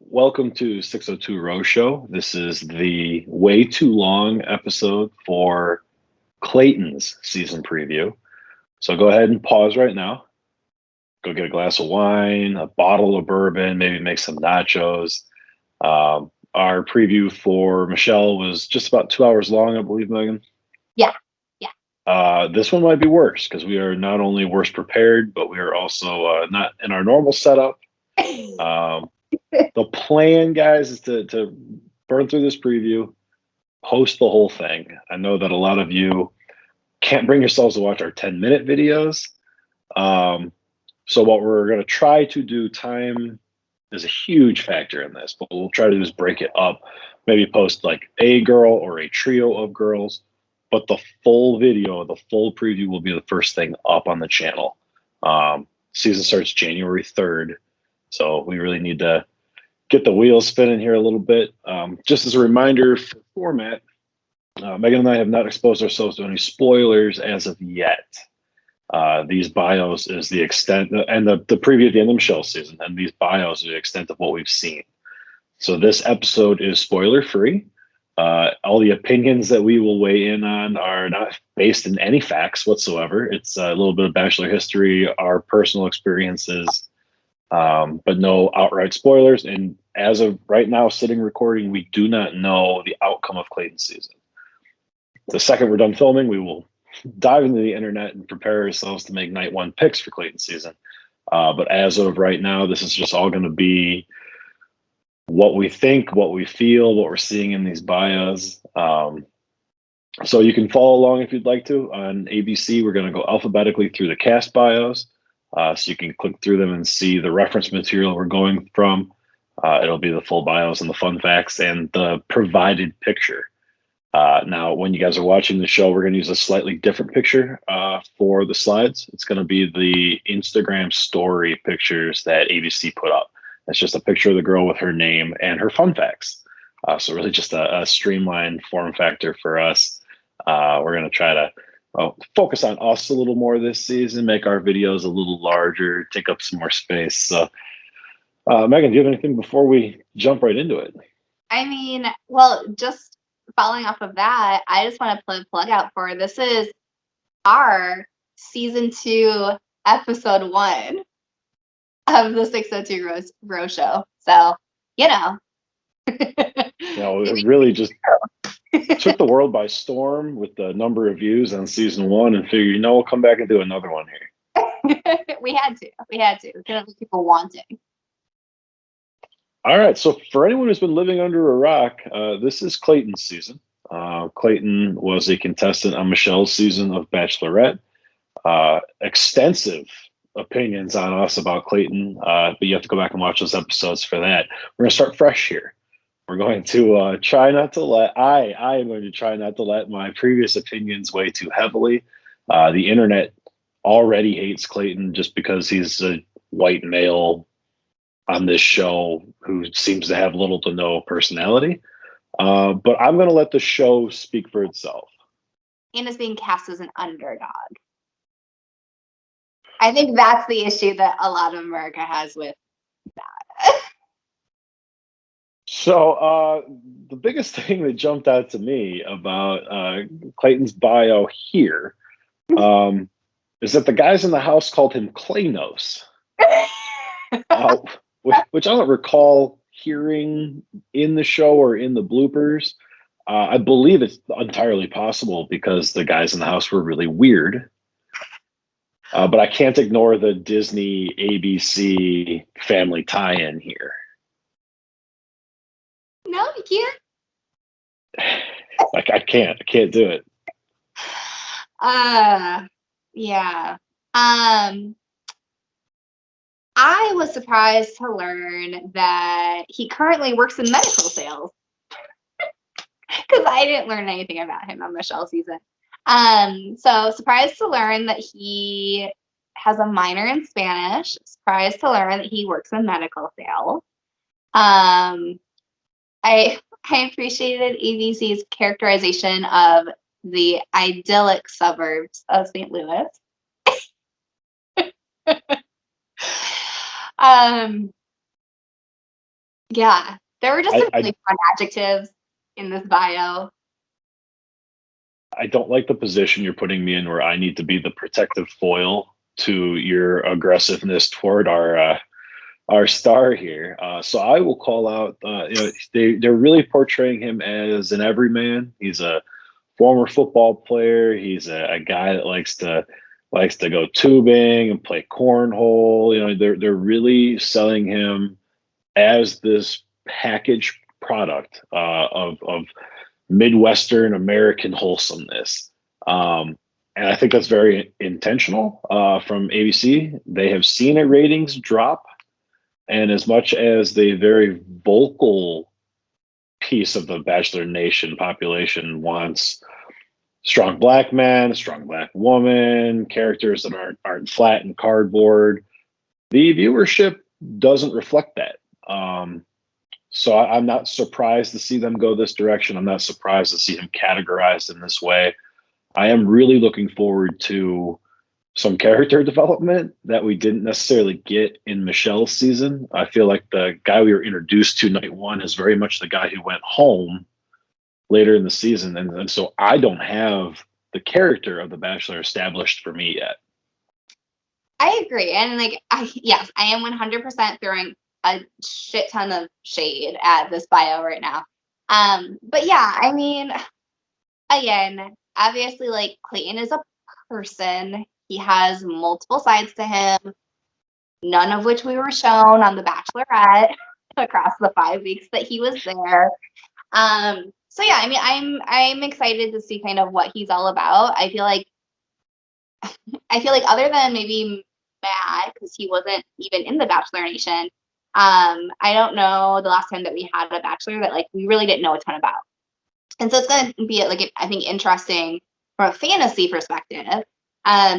Welcome to 602 Row Show. This is the way too long episode for Clayton's season preview. So go ahead and pause right now. Go get a glass of wine, a bottle of bourbon, maybe make some nachos. Our preview for Michelle was just about 2 hours long, I believe, Megan. Yeah, yeah. This one might be worse because we are not only worse prepared, but we are also not in our normal setup. The plan, guys, is to burn through this preview, post the whole thing. I know that a lot of you can't bring yourselves to watch our 10-minute videos. So what we're going to try to do, time is a huge factor in this, but we'll try to do is break it up, maybe post like a girl or a trio of girls, but the full video, the full preview will be the first thing up on the channel. Season starts January 3rd, so we really need to get the wheels spinning here a little bit. Just as a reminder for format, Megan and I have not exposed ourselves to any spoilers as of yet. These bios is the extent, and the preview at the end of Michelle's season, and these bios are the extent of what we've seen. So this episode is spoiler free. All the opinions that we will weigh in on are not based in any facts whatsoever. It's a little bit of Bachelor history, our personal experiences, but no outright spoilers. And as of right now, sitting recording, we do not know the outcome of Clayton's season. The second we're done filming, we will dive into the internet and prepare ourselves to make night one picks for Clayton's season. But as of right now, this is just all going to be what we think, what we feel, what we're seeing in these bios. So you can follow along if you'd like to. On ABC, we're going to go alphabetically through the cast bios. So you can click through them and see the reference material we're going from. It'll be the full bios and the fun facts and the provided picture. Now, when you guys are watching the show, we're going to use a slightly different picture for the slides. It's going to be the Instagram story pictures that ABC put up. It's just a picture of the girl with her name and her fun facts. So really just a streamlined form factor for us. We're going to try to focus on us a little more this season, make our videos a little larger, take up some more space. So, Megan, do you have anything before we jump right into it? I mean, well, just following off of that, I just want to put a plug out for this is our season 2, episode 1 of the 602 Row Show. So, you know. It really just took the world by storm with the number of views on season 1 and figured, we'll come back and do another one here. We had to. Couldn't have people wanting. All right. So for anyone who's been living under a rock, this is Clayton's season. Clayton was a contestant on Michelle's season of Bachelorette. Extensive opinions on us about Clayton, but you have to go back and watch those episodes for that. We're going to start fresh here. We're going to try not to let, I am going to try not to let my previous opinions weigh too heavily. The internet already hates Clayton just because he's a white male on this show who seems to have little to no personality. But I'm going to let the show speak for itself. And is being cast as an underdog. I think that's the issue that a lot of America has with that. So the biggest thing that jumped out to me about Clayton's bio here is that the guys in the house called him Claynos, which I don't recall hearing in the show or in the bloopers. I believe it's entirely possible because the guys in the house were really weird. But I can't ignore the Disney ABC family tie-in here. No, you can't. I can't do it. Yeah. I was surprised to learn that he currently works in medical sales. Because I didn't learn anything about him on Michelle's season. So surprised to learn that he has a minor in Spanish. Surprised to learn that he works in medical sales. I appreciated ABC's characterization of the idyllic suburbs of St. Louis. Yeah, there were just some I really fun adjectives in this bio. I don't like the position you're putting me in, where I need to be the protective foil to your aggressiveness toward our star here. So I will call out. They're really portraying him as an everyman. He's a former football player. He's a guy that likes to go tubing and play cornhole. They're really selling him as this packaged product of Midwestern American wholesomeness. And I think that's very intentional from ABC. They have seen a ratings drop, and as much as the very vocal piece of the Bachelor Nation population wants strong black man, strong black woman, characters that aren't flat and cardboard, the viewership doesn't reflect that. So I'm not surprised to see them go this direction. I'm not surprised to see him categorized in this way. I am really looking forward to some character development that we didn't necessarily get in Michelle's season. I feel like the guy we were introduced to night one is very much the guy who went home later in the season. And so I don't have the character of the Bachelor established for me yet. I agree. And like, yes, I am 100% throwing a shit ton of shade at this bio right now. But yeah, I mean, again, obviously, like, Clayton is a person. He has multiple sides to him, none of which we were shown on The Bachelorette across the 5 weeks that he was there. So yeah, I mean, I'm excited to see kind of what he's all about. I feel like other than maybe Matt, because he wasn't even in the Bachelor Nation, I don't know the last time that we had a Bachelor that like we really didn't know a ton about. And so it's going to be like, I think, interesting from a fantasy perspective,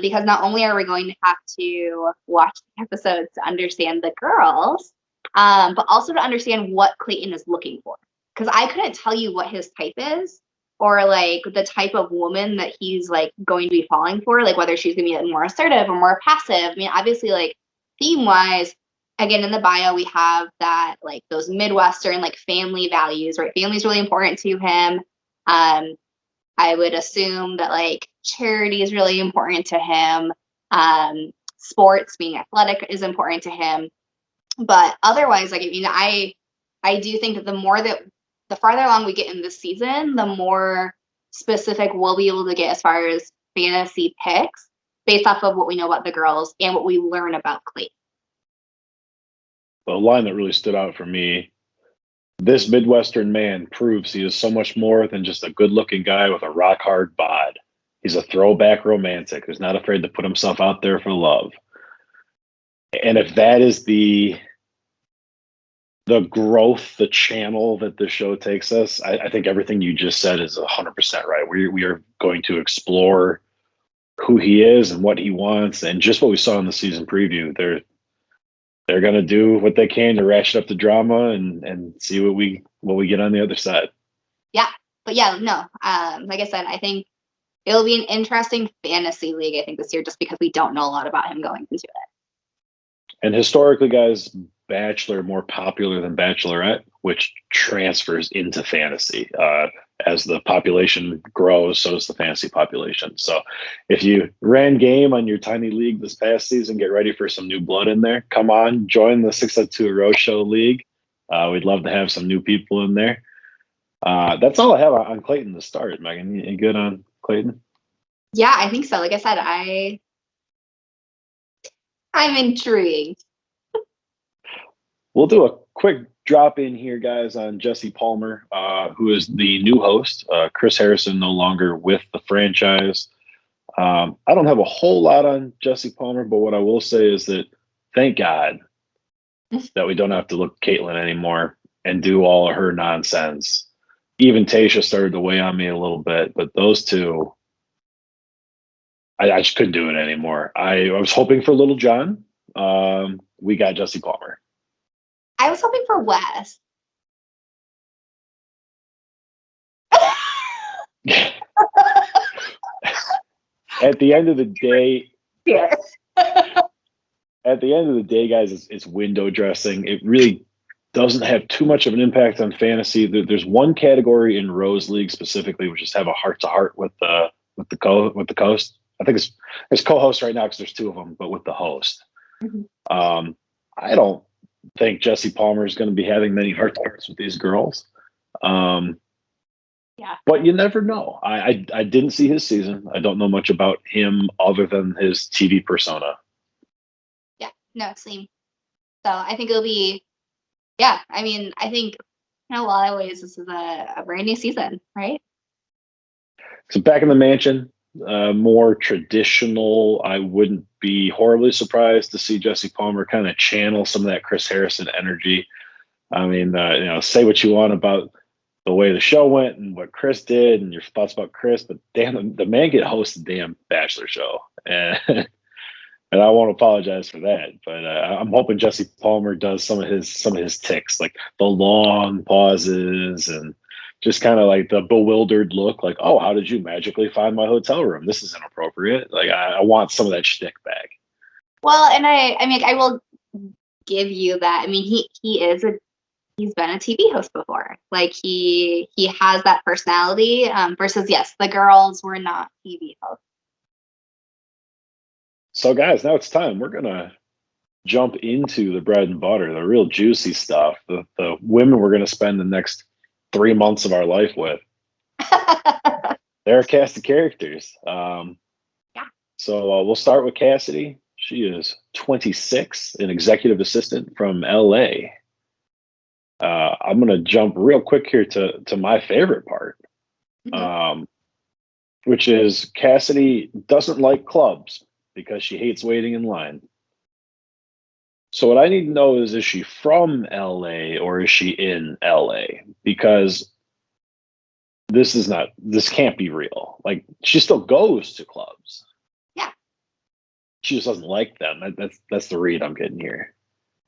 because not only are we going to have to watch the episodes to understand the girls, but also to understand what Clayton is looking for. Because I couldn't tell you what his type is, or like the type of woman that he's like going to be falling for, like whether she's going to be more assertive or more passive. I mean, obviously, like theme wise, again, in the bio, we have that like those Midwestern like family values, right? Family is really important to him. I would assume that like charity is really important to him. Sports, being athletic, is important to him. But otherwise, like, I mean, I do think that the farther along we get in this season, the more specific we'll be able to get as far as fantasy picks based off of what we know about the girls and what we learn about Clayton. The line that really stood out for me: this Midwestern man proves he is so much more than just a good-looking guy with a rock-hard bod. He's a throwback romantic who's not afraid to put himself out there for love. And if that is the growth, the channel that the show takes us, I think everything you just said is 100% right. We are going to explore who he is and what he wants, and just what we saw in the season preview. They're going to do what they can to ratchet up the drama and see what we get on the other side. Yeah, but yeah, no. Like I said, I think it'll be an interesting fantasy league, I think, this year, just because we don't know a lot about him going into it. And historically, guys, Bachelor more popular than Bachelorette, which transfers into fantasy. As the population grows, so does the fantasy population. So if you ran game on your tiny league this past season, get ready for some new blood in there. Come on, join the 602 Row Show League. We'd love to have some new people in there. That's all I have on Clayton to start. Megan, you good on Clayton? Yeah, I think so. Like I said, I'm intrigued. We'll do a quick drop in here, guys, on Jesse Palmer, who is the new host. Chris Harrison no longer with the franchise. I don't have a whole lot on Jesse Palmer, but what I will say is that thank God that we don't have to look at Caitlyn anymore and do all of her nonsense. Even Tayshia started to weigh on me a little bit, but those two, I just couldn't do it anymore. I was hoping for Little John. We got Jesse Palmer. I was hoping for Wes. At the end of the day, Yes. at the end of the day, guys, it's window dressing. It really doesn't have too much of an impact on fantasy. There's one category in Rose League specifically, which is have a heart to heart with the host. I think it's co-host right now because there's two of them, but with the host. Mhm. I don't think Jesse Palmer is going to be having many heart to hearts with these girls. Yeah. But you never know. I didn't see his season. I don't know much about him other than his TV persona. Yeah. No, same. So I think it'll be, yeah. I mean, I think in a lot of ways this is a brand new season, right? So back in the mansion, more traditional. I wouldn't be horribly surprised to see Jesse Palmer kind of channel some of that Chris Harrison energy. I mean, say what you want about the way the show went and what Chris did and your thoughts about Chris, but damn, the man get host the damn Bachelor show, and and I won't apologize for that. But I'm hoping Jesse Palmer does some of his ticks, like the long pauses and just kind of like the bewildered look, like, oh, how did you magically find my hotel room? This is inappropriate. Like, I want some of that shtick back. Well, and I mean, I will give you that. I mean, he's been a TV host before. Like he has that personality. Versus yes, the girls were not TV hosts. So, guys, now it's time. We're gonna jump into the bread and butter, the real juicy stuff, the women we're gonna spend the next 3 months of our life with. They're a cast of characters. Yeah. So we'll start with Cassidy. She is 26, an executive assistant from LA. I'm going to jump real quick here to my favorite part, which is Cassidy doesn't like clubs because she hates waiting in line. So what I need to know is she from LA or is she in LA? Because this can't be real. Like, she still goes to clubs. Yeah. She just doesn't like them. That's the read I'm getting here.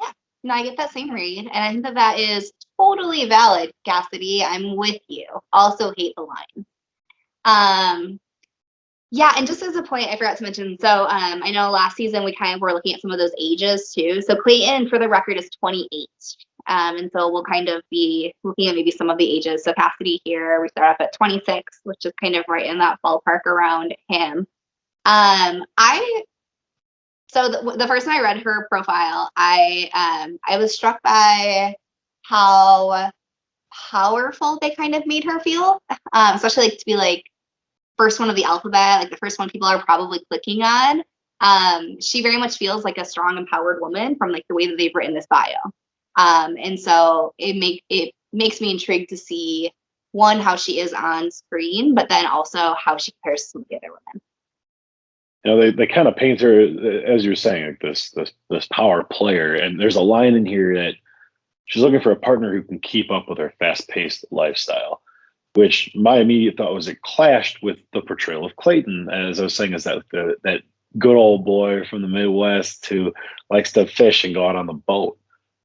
Yeah. No, I get that same read, and I think that is totally valid, Cassidy. I'm with you. Also hate the line. Yeah, and just as a point, I forgot to mention, so I know last season we kind of were looking at some of those ages too. So Clayton, for the record, is 28. And so we'll kind of be looking at maybe some of the ages. So Cassidy here, we start off at 26, which is kind of right in that ballpark around him. So the first time I read her profile, I was struck by how powerful they kind of made her feel, especially like to be like first one of the alphabet, like the first one people are probably clicking on. She very much feels like a strong, empowered woman from like the way that they've written this bio. And so it makes me intrigued to see, one, how she is on screen, but then also how she compares to some of the other women. You know, they kind of paint her, as you're saying, like this power player. And there's a line in here that she's looking for a partner who can keep up with her fast-paced lifestyle, which my immediate thought was it clashed with the portrayal of Clayton, as I was saying, is that that good old boy from the Midwest who likes to fish and go out on the boat.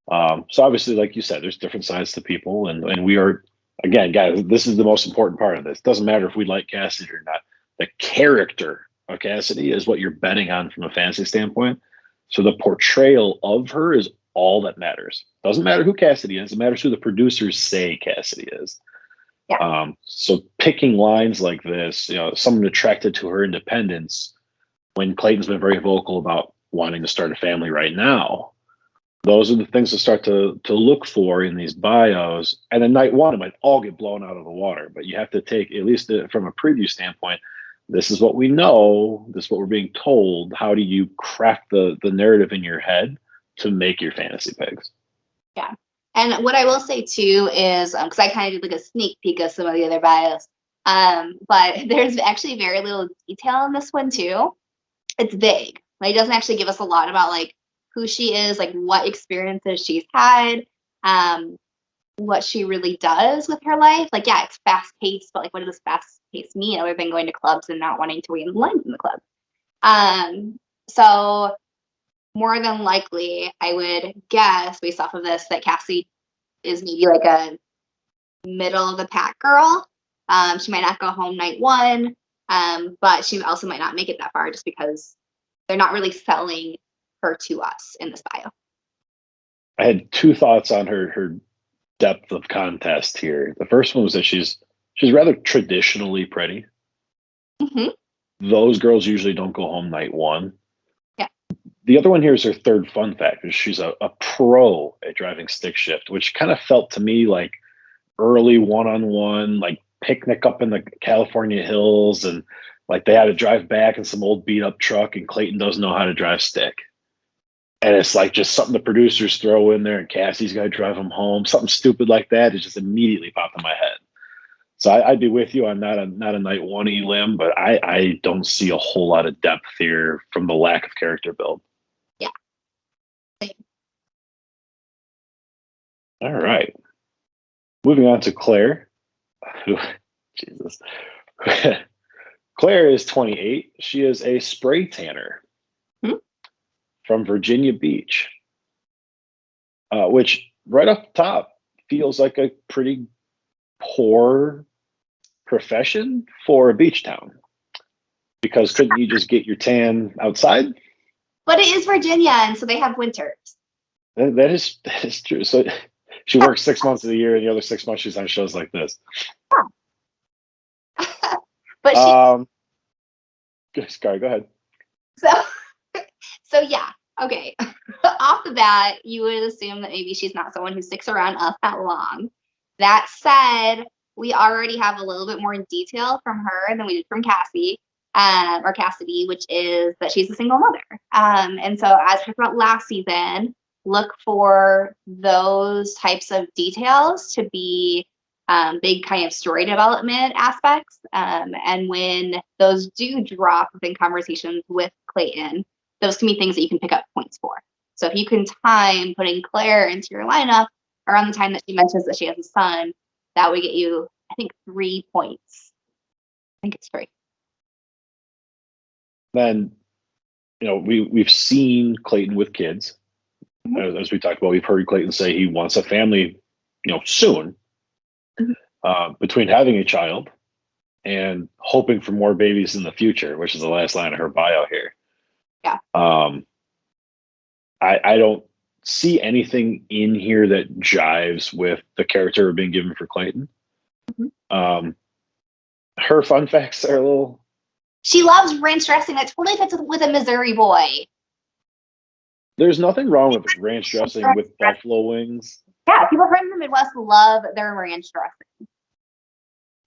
So obviously, like you said, there's different sides to people, and we are, again, guys, this is the most important part of this. It doesn't matter if we like Cassidy or not. The character of Cassidy is what you're betting on from a fantasy standpoint. So the portrayal of her is all that matters. Doesn't matter who Cassidy is. It matters who the producers say Cassidy is. Yeah. So picking lines like this, someone attracted to her independence when Clayton's been very vocal about wanting to start a family right now. Those are the things to start to look for in these bios. And then night one, it might all get blown out of the water, but you have to take, at least from a preview standpoint, this is what we know. This is what we're being told. How do you craft the narrative in your head to make your fantasy picks? Yeah. And what I will say too is, because I kind of did like a sneak peek of some of the other bios, but there's actually very little detail in this one too. It's vague. Like, it doesn't actually give us a lot about like who she is, like what experiences she's had, what she really does with her life. Like, yeah, it's fast paced, but like, what does fast paced mean other than going to clubs and not wanting to wait in lines in the club? So more than likely, I would guess based off of this that Cassie is maybe like a middle of the pack girl. She might not go home night one, but she also might not make it that far just because they're not really selling her to us in this bio. I had two thoughts on her depth of contest here. The first one was that she's rather traditionally pretty. Hmm. Those girls usually don't go home night one. Yeah. The other one here is her third fun fact, is she's a pro at driving stick shift, which kind of felt to me like early one-on-one, like picnic up in the California hills, and like they had to drive back in some old beat up truck, and Clayton doesn't know how to drive stick. And it's like just something the producers throw in there, and Cassie's got to drive them home. Something stupid like that. It just immediately popped in my head. So I'd be with you. I'm not a night one elim, but I don't see a whole lot of depth here from the lack of character build. Yeah. Same. All right. Moving on to Claire. Jesus. Claire is 28. She is a spray tanner from Virginia Beach, which right off the top feels like a pretty poor profession for a beach town. Because couldn't you just get your tan outside? But it is Virginia, and so they have winters. That is true. So she works 6 months of the year, and the other 6 months she's on shows like this. But Sorry, go ahead. So yeah, okay. Off the bat, you would assume that maybe she's not someone who sticks around us that long. That said, we already have a little bit more detail from her than we did from Cassie, or Cassidy, which is that she's a single mother. And so as we talked about last season, look for those types of details to be big kind of story development aspects. And when those do drop within conversations with Clayton, those can be things that you can pick up points for. So if you can time putting Claire into your lineup around the time that she mentions that she has a son, that would get you, I think, 3 points. I think it's 3. Then, we've seen Clayton with kids. Mm-hmm. As we talked about, we've heard Clayton say he wants a family, soon. Mm-hmm. Between having a child and hoping for more babies in the future, which is the last line of her bio here. Yeah. I don't see anything in here that jives with the character being given for Clayton. Mm-hmm. Her fun facts are a little. She loves ranch dressing. That totally fits with a Missouri boy. There's nothing wrong with ranch dressing with buffalo wings. Yeah, people from the Midwest love their ranch dressing.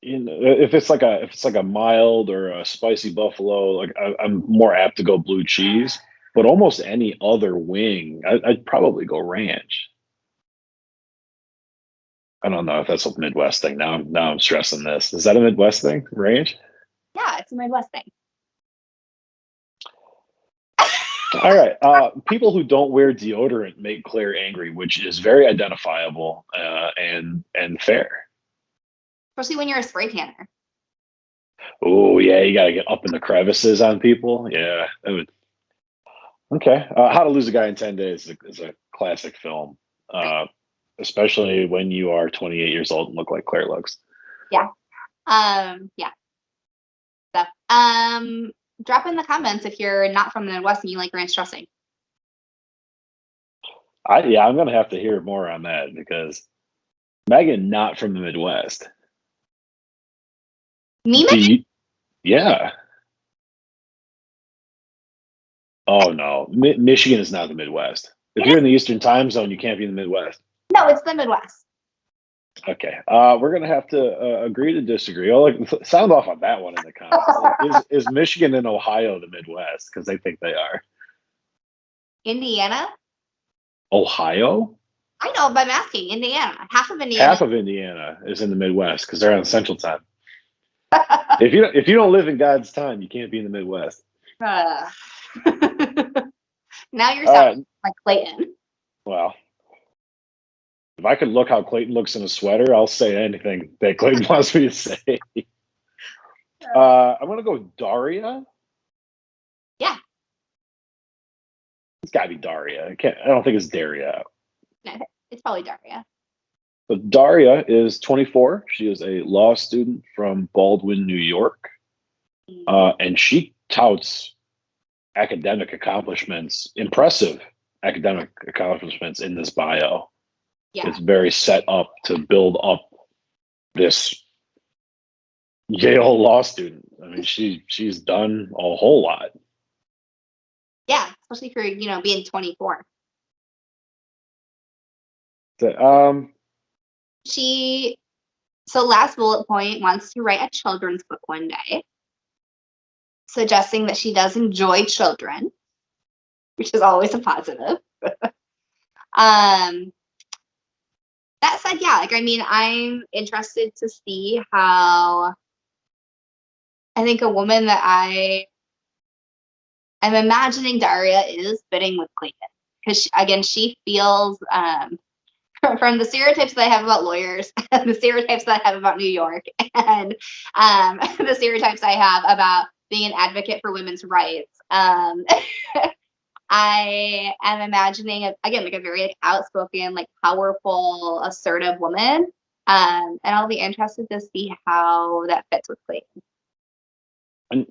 If it's like a mild or a spicy buffalo, like I'm more apt to go blue cheese. But almost any other wing, I'd probably go ranch. I don't know if that's a Midwest thing. Now I'm stressing this. Is that a Midwest thing? Ranch? Yeah, it's a Midwest thing. All right. People who don't wear deodorant make Claire angry, which is very identifiable and fair. Especially when you're a spray tanner. Oh yeah, you got to get up in the crevices on people. Yeah, that would. Okay. How to Lose a Guy in 10 Days is a classic film, especially when you are 28 years old and look like Claire looks. Yeah. Yeah. So, drop in the comments if you're not from the Midwest and you like ranch dressing. I'm going to have to hear more on that because Megan, not from the Midwest. Me, Megan? Yeah. Oh, no. Michigan is not the Midwest. If you're in the Eastern time zone, you can't be in the Midwest. No, it's the Midwest. Okay. We're going to have to agree to disagree. Sound off on that one in the comments. Is Michigan and Ohio the Midwest? Because they think they are. Indiana? Ohio? I know, but I'm asking. Indiana. Half of Indiana. Half of Indiana is in the Midwest because they're on Central Time. If you don't live in God's time, you can't be in the Midwest. Now you're sounding like Clayton. Well, if I could look how Clayton looks in a sweater, I'll say anything that Clayton wants me to say. I'm going to go with Daria. Yeah. It's got to be Daria. I don't think it's Daria. No, it's probably Daria. So Daria is 24. She is a law student from Baldwin, New York. And she touts academic accomplishments, impressive academic accomplishments in this bio. Yeah. It's very set up to build up this Yale law student. I mean, she's done a whole lot. Yeah, especially for, being 24. So last bullet point, wants to write a children's book one day, suggesting that she does enjoy children, which is always a positive. That said, yeah, I'm interested to see how, I think a woman that I'm imagining Daria is fitting with Clayton. Because, again, she feels, from the stereotypes that I have about lawyers, the stereotypes that I have about New York, and the stereotypes I have about being an advocate for women's rights, I am imagining, again, a very outspoken, powerful, assertive woman. And I'll be interested to see how that fits with Clayton.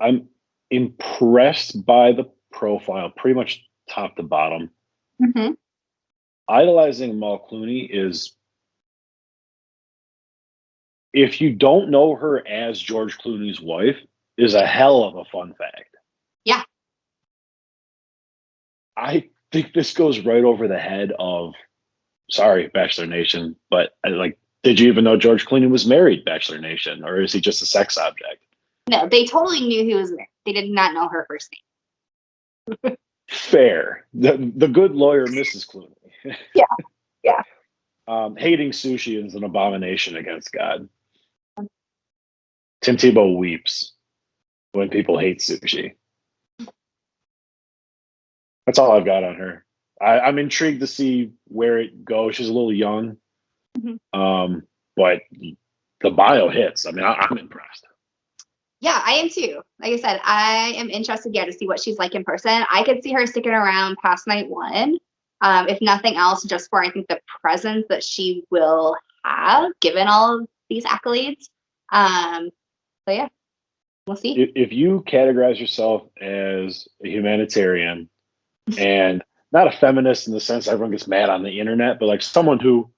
I'm impressed by the profile, pretty much top to bottom. Mm-hmm. Idolizing Mal Clooney is, if you don't know her as George Clooney's wife, is a hell of a fun fact. Yeah. I think this goes right over the head of, sorry, Bachelor Nation, but did you even know George Clooney was married, Bachelor Nation, or is he just a sex object? No, they totally knew he was married. They did not know her first name. Fair. The good lawyer, Mrs. Clooney. Yeah. Hating sushi is an abomination against God. Tim Tebow weeps when people hate sushi. That's all I've got on her. I'm intrigued to see where it goes. She's a little young, but the bio hits. I mean, I'm impressed. Yeah, I am too. Like I said, I am interested, to see what she's like in person. I could see her sticking around past night one, if nothing else, just for, I think, the presence that she will have, given all of these accolades. So yeah, we'll see. If you categorize yourself as a humanitarian and not a feminist in the sense everyone gets mad on the internet, but someone who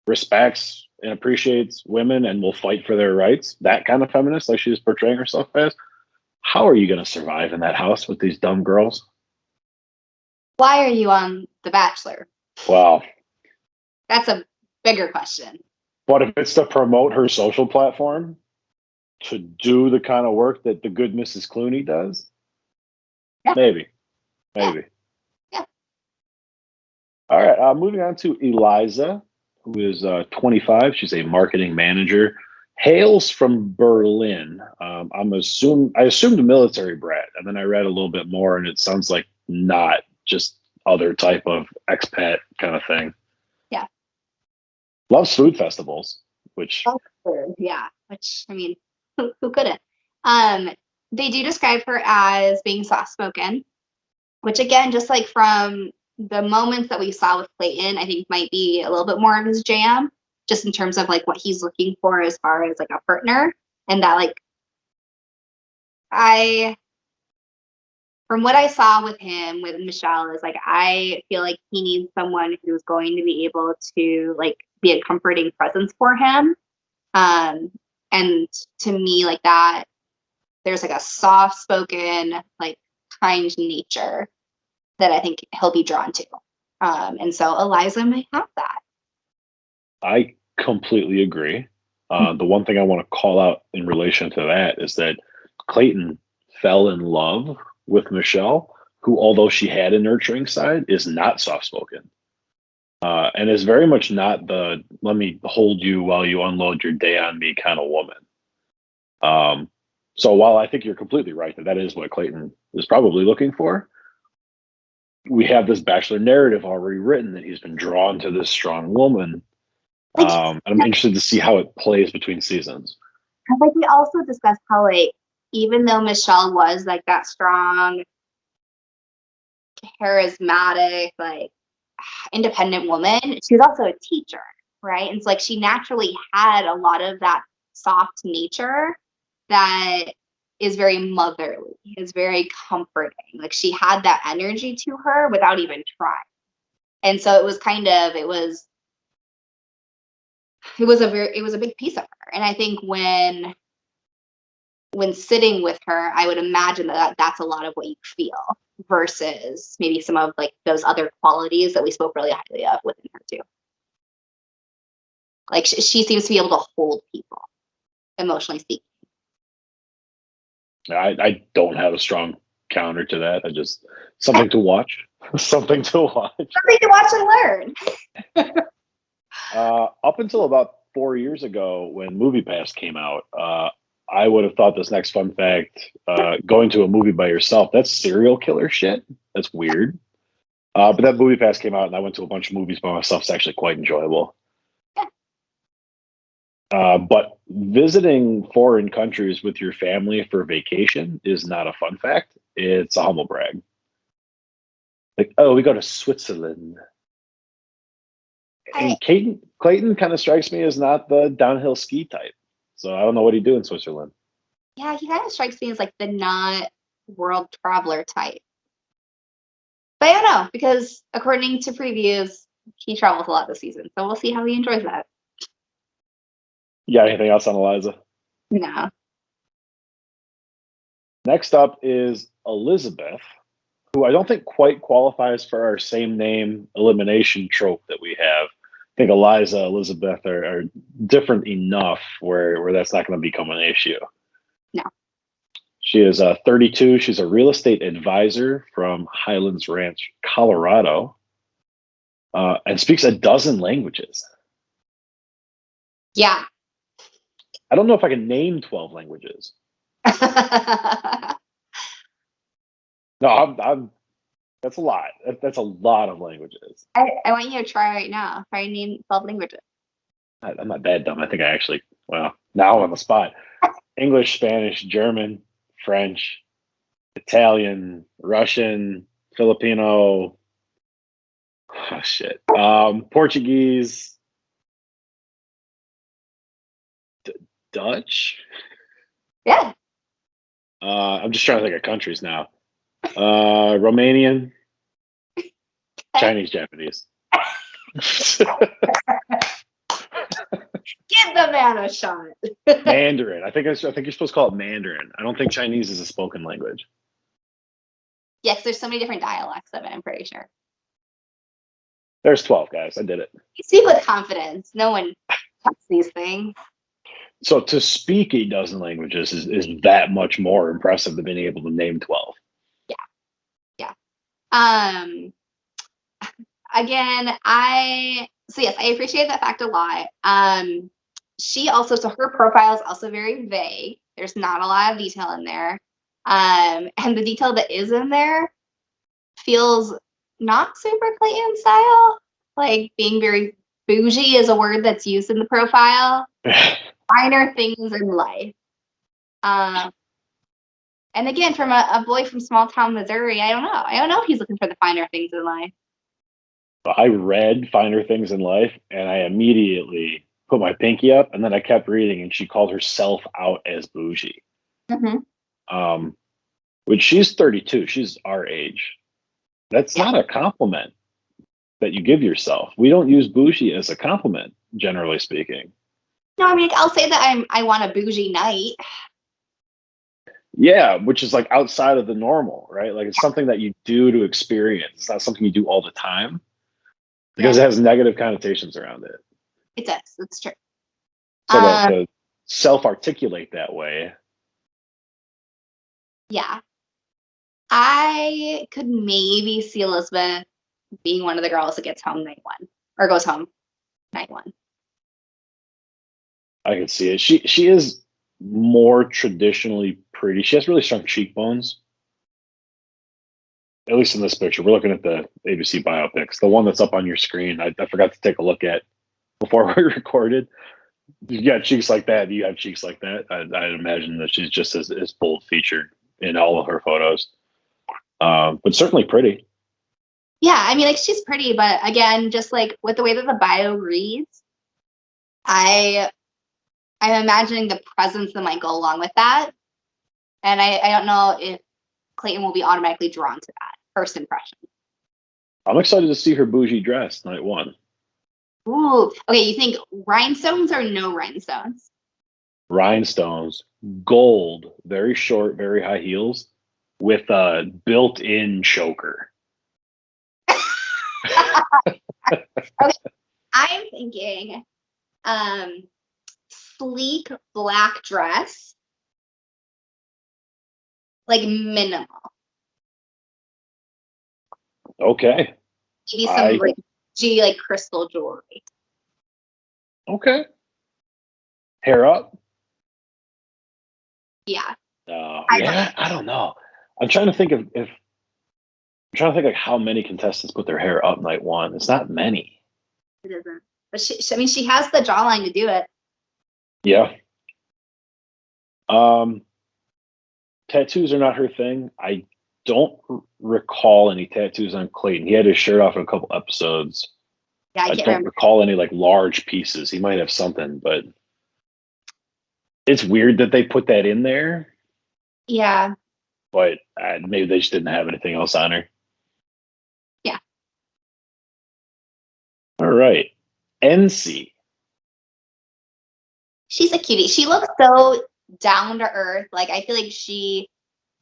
respects and appreciates women and will fight for their rights, that kind of feminist, like she's portraying herself as, how are you going to survive in that house with these dumb girls? Why are you on The Bachelor? Well, that's a bigger question. But if it's to promote her social platform, to do the kind of work that the good Mrs. Clooney does, maybe. Yeah. All right, moving on to Eliza, who is 25. She's a marketing manager, hails from Berlin. I assumed a military brat, and then I read a little bit more, and it sounds like not, just other type of expat kind of thing. Yeah. Loves food festivals, which which, I mean, who couldn't? They do describe her as being soft-spoken, which, again, just from the moments that we saw with Clayton, I think might be a little bit more of his jam, just in terms of what he's looking for as far as a partner. And that from what I saw with him, with Michelle, is I feel like he needs someone who's going to be able to be a comforting presence for him. And to me, that there's a soft spoken, kind nature that I think he'll be drawn to. And so Eliza might have that. I completely agree. The one thing I want to call out in relation to that is that Clayton fell in love with Michelle, who, although she had a nurturing side, is not soft-spoken. And is very much not the let me hold you while you unload your day on me kind of woman. So while I think you're completely right that is what Clayton is probably looking for, we have this Bachelor narrative already written that he's been drawn to this strong woman. I'm interested to see how it plays between seasons. We also discussed how even though Michelle was that strong, charismatic, independent woman, she was also a teacher, right? And so she naturally had a lot of that soft nature that is very motherly, is very comforting. She had that energy to her without even trying. And so it was a big piece of her. And I think when sitting with her, I would imagine that's a lot of what you feel versus maybe some of like those other qualities that we spoke really highly of within her too. Like she seems to be able to hold people, emotionally speaking. I don't have a strong counter to that. I just something to watch. Something to watch. Something to watch and learn. Up until about 4 years ago, when MoviePass came out, I would have thought this next fun fact: going to a movie by yourself, that's serial killer shit. That's weird. But that MoviePass came out, and I went to a bunch of movies by myself. It's actually quite enjoyable. But visiting foreign countries with your family for vacation is not a fun fact. It's a humble brag. Like, oh, we go to Switzerland. And Clayton kind of strikes me as not the downhill ski type. So I don't know what he'd do in Switzerland. Yeah, he kind of strikes me as like the not world traveler type. But I don't know, because according to previews, he travels a lot this season. So we'll see how he enjoys that. You got anything else on Eliza? No. Next up is Elizabeth, who I don't think quite qualifies for our same name elimination trope that we have. I think Eliza, Elizabeth are different enough where that's not going to become an issue. No. She is 32. She's a real estate advisor from Highlands Ranch, Colorado, and speaks a dozen languages. Yeah. I don't know if I can name 12 languages. No, I'm that's a lot. That's a lot of languages. I want you to try right now. Try and name 12 languages. I'm not that dumb. I think I actually, well, now I'm on the spot. English, Spanish, German, French, Italian, Russian, Filipino, oh, shit. Portuguese, Dutch. Yeah. I'm just trying to think of countries now. Romanian, Chinese, Japanese. Give the man a shot. Mandarin. I think you're supposed to call it Mandarin. I don't think Chinese is a spoken language. Yes, there's so many different dialects of it, I'm pretty sure. There's 12, guys. I did it. You speak with confidence. No one touches these things. So to speak a dozen languages is that much more impressive than being able to name 12. Yeah. Again, I appreciate that fact a lot. She also, so her profile is also very vague. There's not a lot of detail in there. And the detail that is in there feels not super Clayton style. Like being very bougie is a word that's used in the profile. Finer things in life. And again, from a boy from small town Missouri, I don't know if he's looking for the finer things in life. I read Finer Things in Life, and I immediately put my pinky up, and then I kept reading, and she called herself out as bougie. Mm-hmm. Which she's 32. She's our age. That's not a compliment that you give yourself. We don't use bougie as a compliment, generally speaking. No, I mean, I'll say that I want a bougie night. Yeah, which is like outside of the normal, right? Like it's something that you do to experience. It's not something you do all the time because it has negative connotations around it. It does. It's true. So to self-articulate that way. Yeah. I could maybe see Elizabeth being one of the girls that gets home night one or goes home night one. I can see it. She is more traditionally pretty. She has really strong cheekbones. At least in this picture. We're looking at the ABC biopics. The one that's up on your screen, I forgot to take a look at before we recorded. You got cheeks like that. You have cheeks like that. I'd imagine that she's just as bold featured in all of her photos. But certainly pretty. Yeah, I mean, like she's pretty, but again, just like with the way that the bio reads, I'm imagining the presence that might go along with that. And I don't know if Clayton will be automatically drawn to that first impression. I'm excited to see her bougie dress night one. Ooh. Okay, you think rhinestones or no rhinestones? Rhinestones, gold, very short, very high heels, with a built-in choker. Okay, I'm thinking sleek black dress, like minimal. Okay. Maybe some like G like crystal jewelry. Okay. Hair up. Yeah. Yeah, I don't know. I'm trying to think like how many contestants put their hair up night one. It's not many. It isn't. But I mean, she has the jawline to do it. Yeah. Tattoos are not her thing. I don't recall any tattoos on Clayton. He had his shirt off in a couple episodes. Yeah, I I can't don't remember. recall any like large pieces. He might have something, but it's weird that they put that in there. Yeah. But maybe they just didn't have anything else on her. Yeah. All right. NC. She's a cutie. She looks so down to earth. Like, I feel like she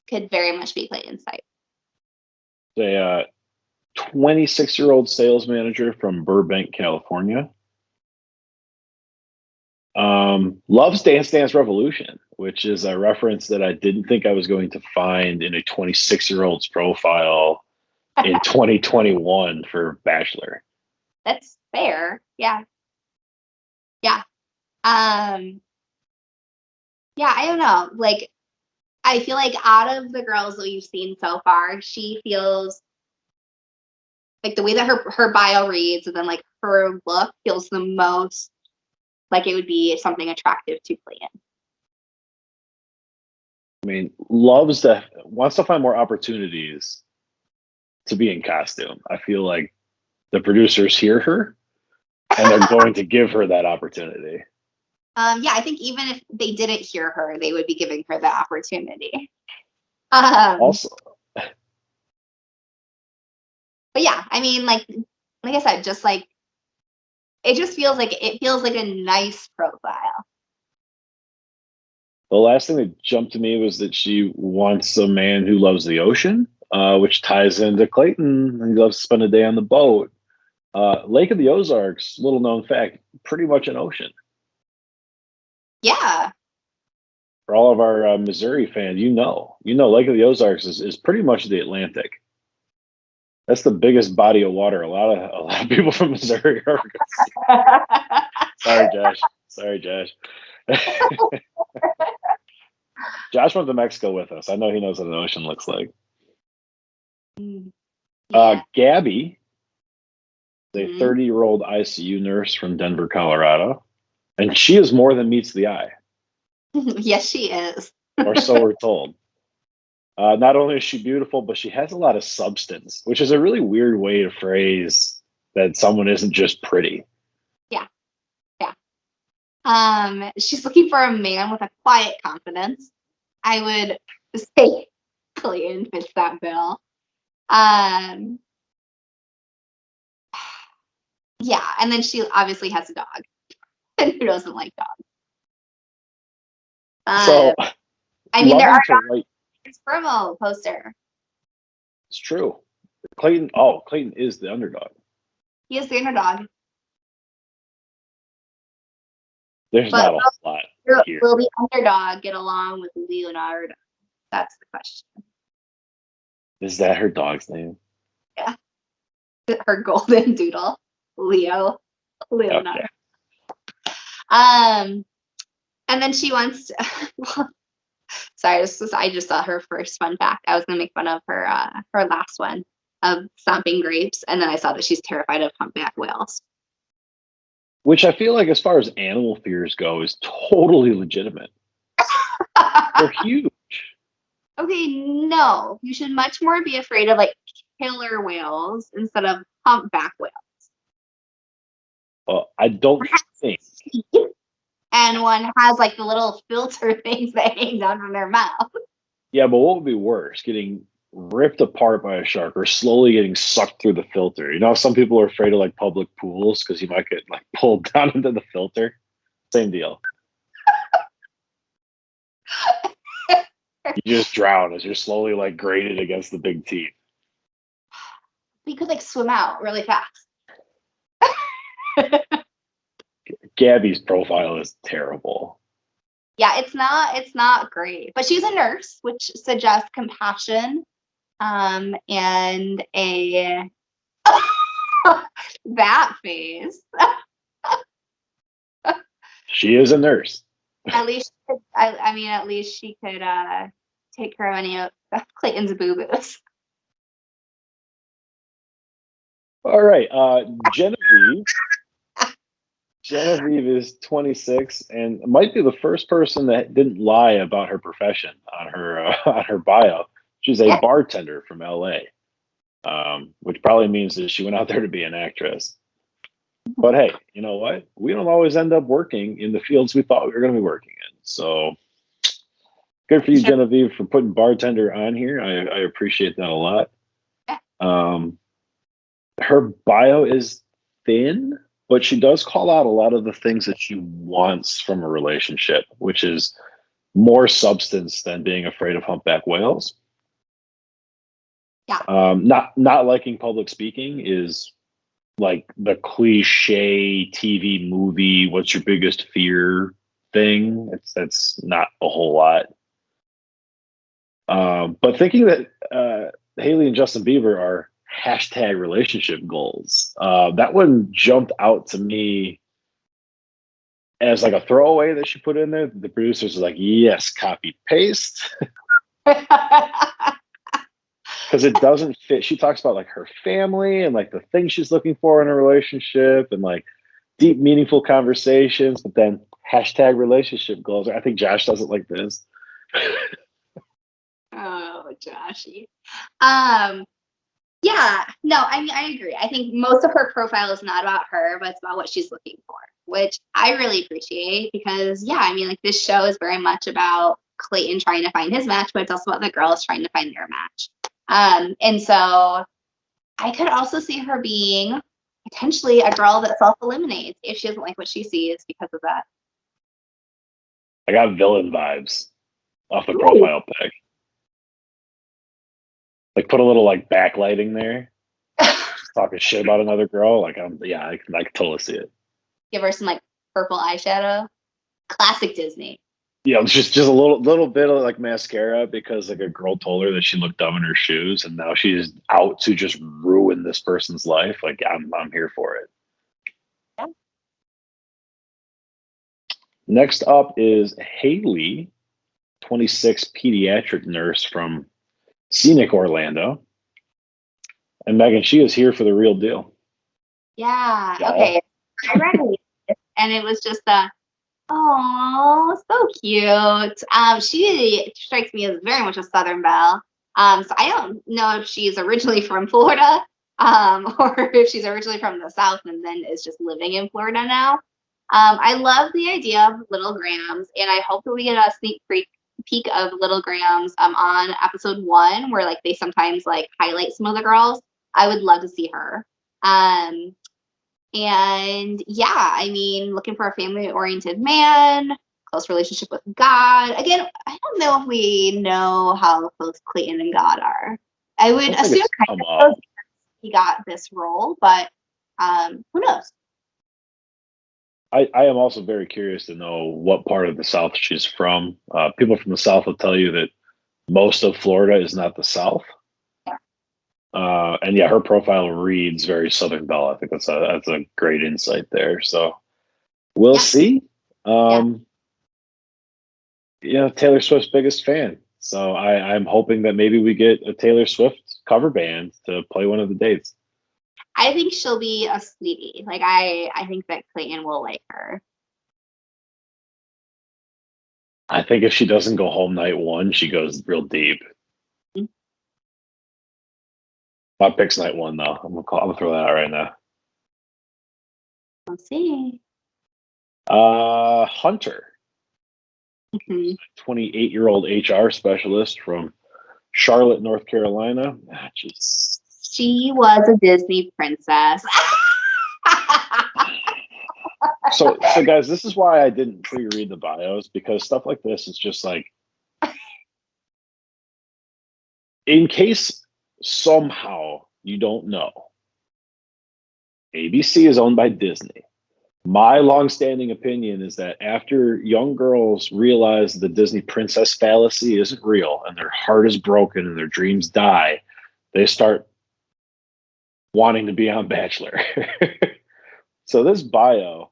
could very much be Clayton's type. A 26-year-old sales manager from Burbank, California. Loves Dance Dance Revolution, which is a reference that I didn't think I was going to find in a 26-year-old's profile in 2021 for Bachelor. That's fair. Yeah. Yeah. Yeah, I don't know. Like, I feel like out of the girls that we've seen so far, she feels like the way that her bio reads and then like her look feels the most like it would be something attractive to Clayton. I mean, wants to find more opportunities to be in costume. I feel like the producers hear her and they're going to give her that opportunity. Yeah, I think even if they didn't hear her, they would be giving her the opportunity. Also, but yeah, I mean, like I said, just like it feels like a nice profile. The last thing that jumped to me was that she wants a man who loves the ocean, which ties into Clayton. He loves to spend a day on the boat. Lake of the Ozarks, little known fact, pretty much an ocean. Yeah. For all of our Missouri fans, Lake of the Ozarks is pretty much the Atlantic. That's the biggest body of water. A lot of people from Missouri are. Sorry, Josh. Josh went to Mexico with us. I know he knows what an ocean looks like. Yeah. Gabby, a 30-year-old ICU nurse from Denver, Colorado, and she is more than meets the eye. Yes, she is. Or so we're told. Not only is she beautiful, but she has a lot of substance, which is a really weird way to phrase that someone isn't just pretty. Yeah. Yeah. She's looking for a man with a quiet confidence. I would say Clayton fits that bill. Yeah, and then she obviously has a dog. And who doesn't like dogs? So, I mean, there are dogs. Promo poster. It's true. Clayton is the underdog. He is the underdog. There's not a lot here. Will the underdog get along with Leonardo? That's the question. Is that her dog's name? Yeah. Her golden doodle, Leonardo. Okay. And then she wants to, sorry, I just saw her first fun fact. I was gonna make fun of her last one of stomping grapes, and then I saw that she's terrified of humpback whales. Which I feel like, as far as animal fears go, is totally legitimate. They're huge. Okay, no. You should much more be afraid of like killer whales instead of humpback whales. I don't think. And one has like the little filter things that hang down from their mouth. Yeah, but what would be worse? Getting ripped apart by a shark or slowly getting sucked through the filter. You know, some people are afraid of like public pools because you might get like pulled down into the filter. Same deal. You just drown as you're slowly like grated against the big teeth. We could like swim out really fast. Gabby's profile is terrible. Yeah, it's not great. But she's a nurse, which suggests compassion, and a that face. She is a nurse. At least I mean at least she could take care of any of Clayton's boo-boos. All right, Genevieve. Genevieve is 26 and might be the first person that didn't lie about her profession on her bio. She's a bartender from LA, which probably means that she went out there to be an actress. But hey, you know what? We don't always end up working in the fields we thought we were going to be working in. So good for you, Genevieve, for putting bartender on here. I appreciate that a lot. Her bio is thin, but she does call out a lot of the things that she wants from a relationship, which is more substance than being afraid of humpback whales. Yeah. Not liking public speaking is like the cliche TV movie, what's your biggest fear thing. That's not a whole lot. But thinking that Haley and Justin Bieber are hashtag relationship goals, that one jumped out to me as like a throwaway that she put in there. The producers are like, yes, copy paste. Because it doesn't fit. She talks about like her family and like the things she's looking for in a relationship and like deep, meaningful conversations, but then hashtag relationship goals. I think Josh does it like this. Oh, Joshy. Yeah, no, I mean, I agree. I think most of her profile is not about her, but it's about what she's looking for, which I really appreciate because, yeah, I mean, like this show is very much about Clayton trying to find his match, but it's also about the girls trying to find their match. And so I could also see her being potentially a girl that self-eliminates if she doesn't like what she sees because of that. I got villain vibes off the profile pic. Like put a little like backlighting there. Just talking shit about another girl. Like I can totally see it. Give her some like purple eyeshadow. Classic Disney. Yeah, just a little bit of like mascara because like a girl told her that she looked dumb in her shoes, and now she's out to just ruin this person's life. Like I'm here for it. Yeah. Next up is Haley, 26, pediatric nurse from scenic Orlando. And Megan, she is here for the real deal. Yeah. Okay. I read it, and it was just oh, so cute. She strikes me as very much a Southern belle. So I don't know if she's originally from Florida, or if she's originally from the South and then is just living in Florida now. I love the idea of Little Grams, and I hope that we get a sneak peek of Little Grams on episode 1, where like they sometimes like highlight some of the girls. I would love to see her. And yeah, I mean, looking for a family-oriented man, close relationship with God. Again, I don't know if we know how close Clayton and God are. I would assume kind of close he got this role, but who knows? I am also very curious to know what part of the South she's from. People from the South will tell you that most of Florida is not the South. And yeah, her profile reads very Southern Belle. I think that's a great insight there. So we'll see. You know, Taylor Swift's biggest fan. So I'm hoping that maybe we get a Taylor Swift cover band to play one of the dates. I think she'll be a sweetie. Like I think that Clayton will like her. I think if she doesn't go home night 1, she goes real deep. My pick's night 1 though. I'm gonna throw that out right now. Let's see. Hunter, Mm-hmm. 28-year-old HR specialist from Charlotte, North Carolina. Ah, jeez. She was a Disney princess. So guys, this is why I didn't pre-read the bios, because stuff like this is just like, in case somehow you don't know, ABC is owned by Disney. My longstanding opinion is that after young girls realize the Disney princess fallacy isn't real and their heart is broken and their dreams die, they start wanting to be on Bachelor. So this bio,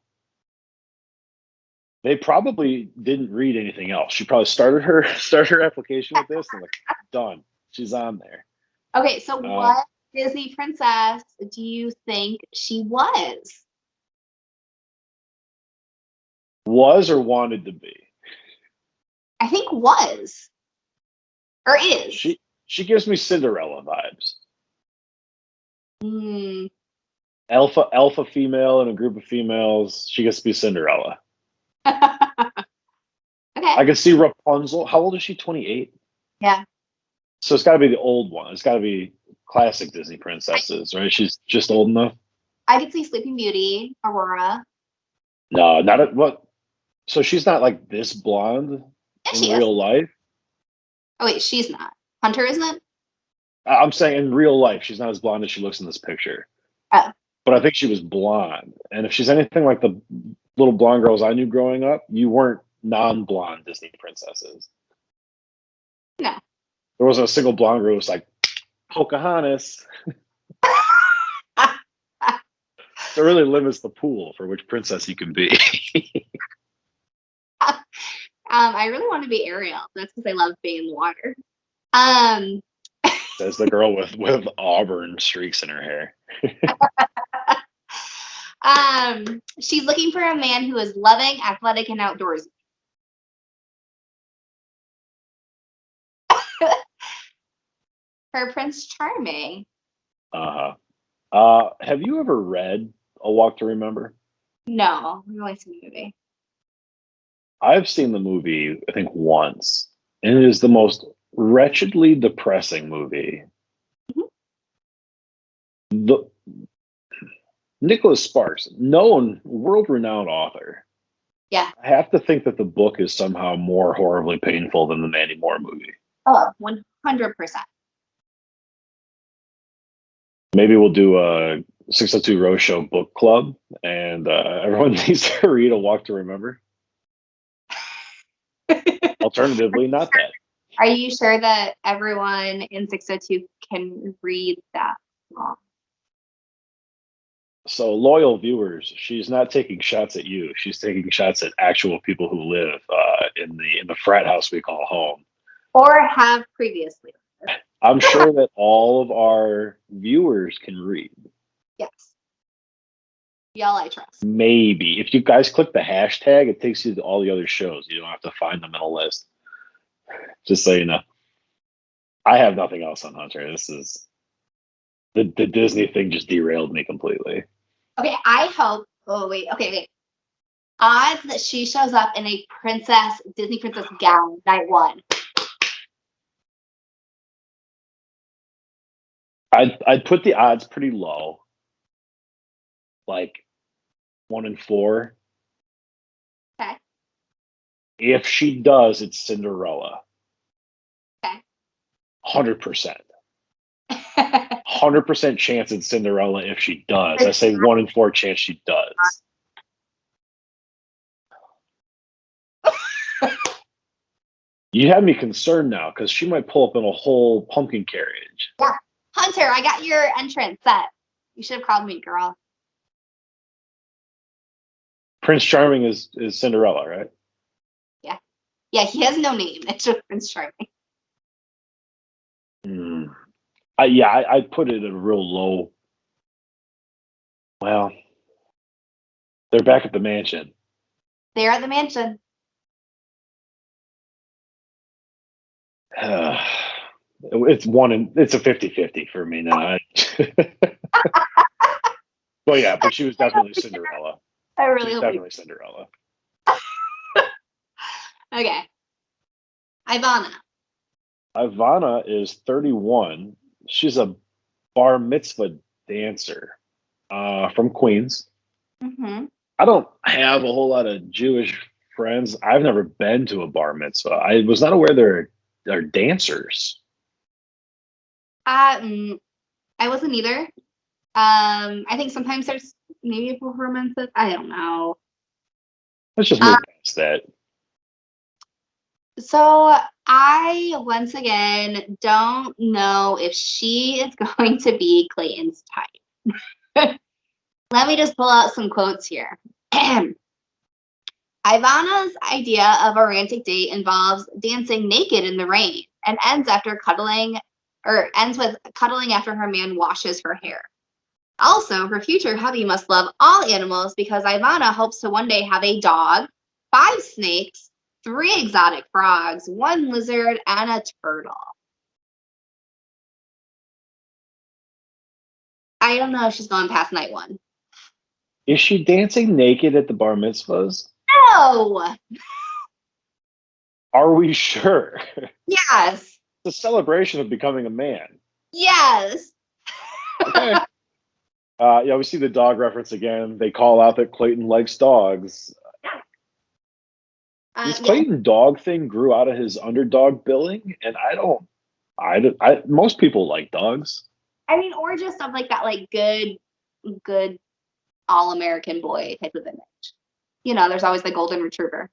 they probably didn't read anything else. She probably started her application with this and like, done. She's on there. Okay, so what Disney princess do you think she was? Was or wanted to be? I think was. Or is. She gives me Cinderella vibes. Hmm. Alpha female in a group of females. She gets to be Cinderella. Okay. I can see Rapunzel. How old is she? 28? Yeah. So it's got to be the old one. It's got to be classic Disney princesses, right? She's just old enough. I could see Sleeping Beauty, Aurora. No, not at what. So she's not like this blonde in real life. Oh wait, she's not. Hunter isn't? I'm saying in real life, she's not as blonde as she looks in this picture. Oh. But I think she was blonde. And if she's anything like the little blonde girls I knew growing up, you weren't non-blonde Disney princesses. No. There wasn't a single blonde girl who was like, Pocahontas. It really limits the pool for which princess you can be. I really want to be Ariel. That's because I love being in the water. Says the girl with auburn streaks in her hair. She's looking for a man who is loving, athletic, and outdoorsy. Her Prince Charming. Have you ever read A Walk to Remember? No, I've only seen the movie. I've seen the movie, I think, once, and it is the most wretchedly depressing movie. The Nicholas Sparks, known world-renowned author. Yeah. I have to think that the book is somehow more horribly painful than the Mandy Moore movie. Oh, 100%. Maybe we'll do a 602 Row Show book club, and everyone needs to read A Walk to Remember. Alternatively, not that. Are you sure that everyone in 602 can read that long? So, loyal viewers, she's not taking shots at you. She's taking shots at actual people who live in the frat house we call home, or have previously. I'm sure that all of our viewers can read. Yes. Y'all I trust. Maybe. If you guys click the hashtag, it takes you to all the other shows. You don't have to find them in a list. Just so you know. I have nothing else on Hunter. This is the Disney thing just derailed me completely. Okay, I hope. Oh wait. Okay. Odds that she shows up in a Disney princess gown night one. I'd put the odds pretty low, like 1 in 4. Okay. If she does, it's Cinderella. Okay. 100%. 100% chance it's Cinderella if she does. I say 1 in 4 chance she does. You have me concerned now because she might pull up in a whole pumpkin carriage. Yeah. Hunter, I got your entrance set. You should have called me, girl. Prince Charming is Cinderella, right? Yeah. Yeah, he has no name. It's just Prince Charming. I'd put it at a real low. Well, they're back at the mansion. They're at the mansion. It's a 50-50 for me now. Well, yeah, but she was definitely Cinderella. I really She's hope definitely Cinderella. Okay. Ivana. Ivana is 31. She's a bar mitzvah dancer from Queens. Mm-hmm. I don't have a whole lot of Jewish friends. I've never been to a bar mitzvah. I was not aware there are dancers. I wasn't either. I think sometimes there's maybe a performances. I don't know. Let's just move past that. So I once again don't know if she is going to be Clayton's type. Let me just pull out some quotes here. Ivana's idea of a romantic date involves dancing naked in the rain and ends with cuddling after her man washes her hair. Also, her future hubby must love all animals because Ivana hopes to one day have a dog, 5 snakes, 3 exotic frogs, 1 lizard, and a turtle. I don't know if she's going past night 1. Is she dancing naked at the bar mitzvahs? No! Are we sure? Yes! It's a celebration of becoming a man. Yes! Okay. Yeah, we see the dog reference again. They call out that Clayton likes dogs. This Clayton dog thing grew out of his underdog billing, and most people like dogs. I mean, or just of like that, like good all-American boy type of image. You know, there's always the golden retriever.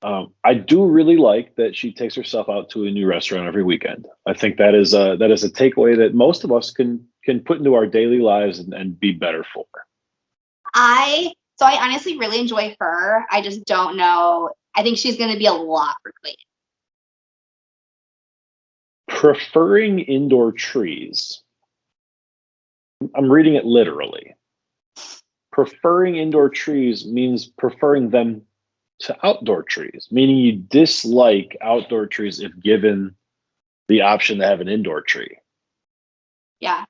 I do really like that she takes herself out to a new restaurant every weekend. I think that is a takeaway that most of us can put into our daily lives and be better for. I honestly really enjoy her. I just don't know. I think she's going to be a lot for Clayton. Preferring indoor trees. I'm reading it literally. Preferring indoor trees means preferring them to outdoor trees, meaning you dislike outdoor trees if given the option to have an indoor tree. Yeah.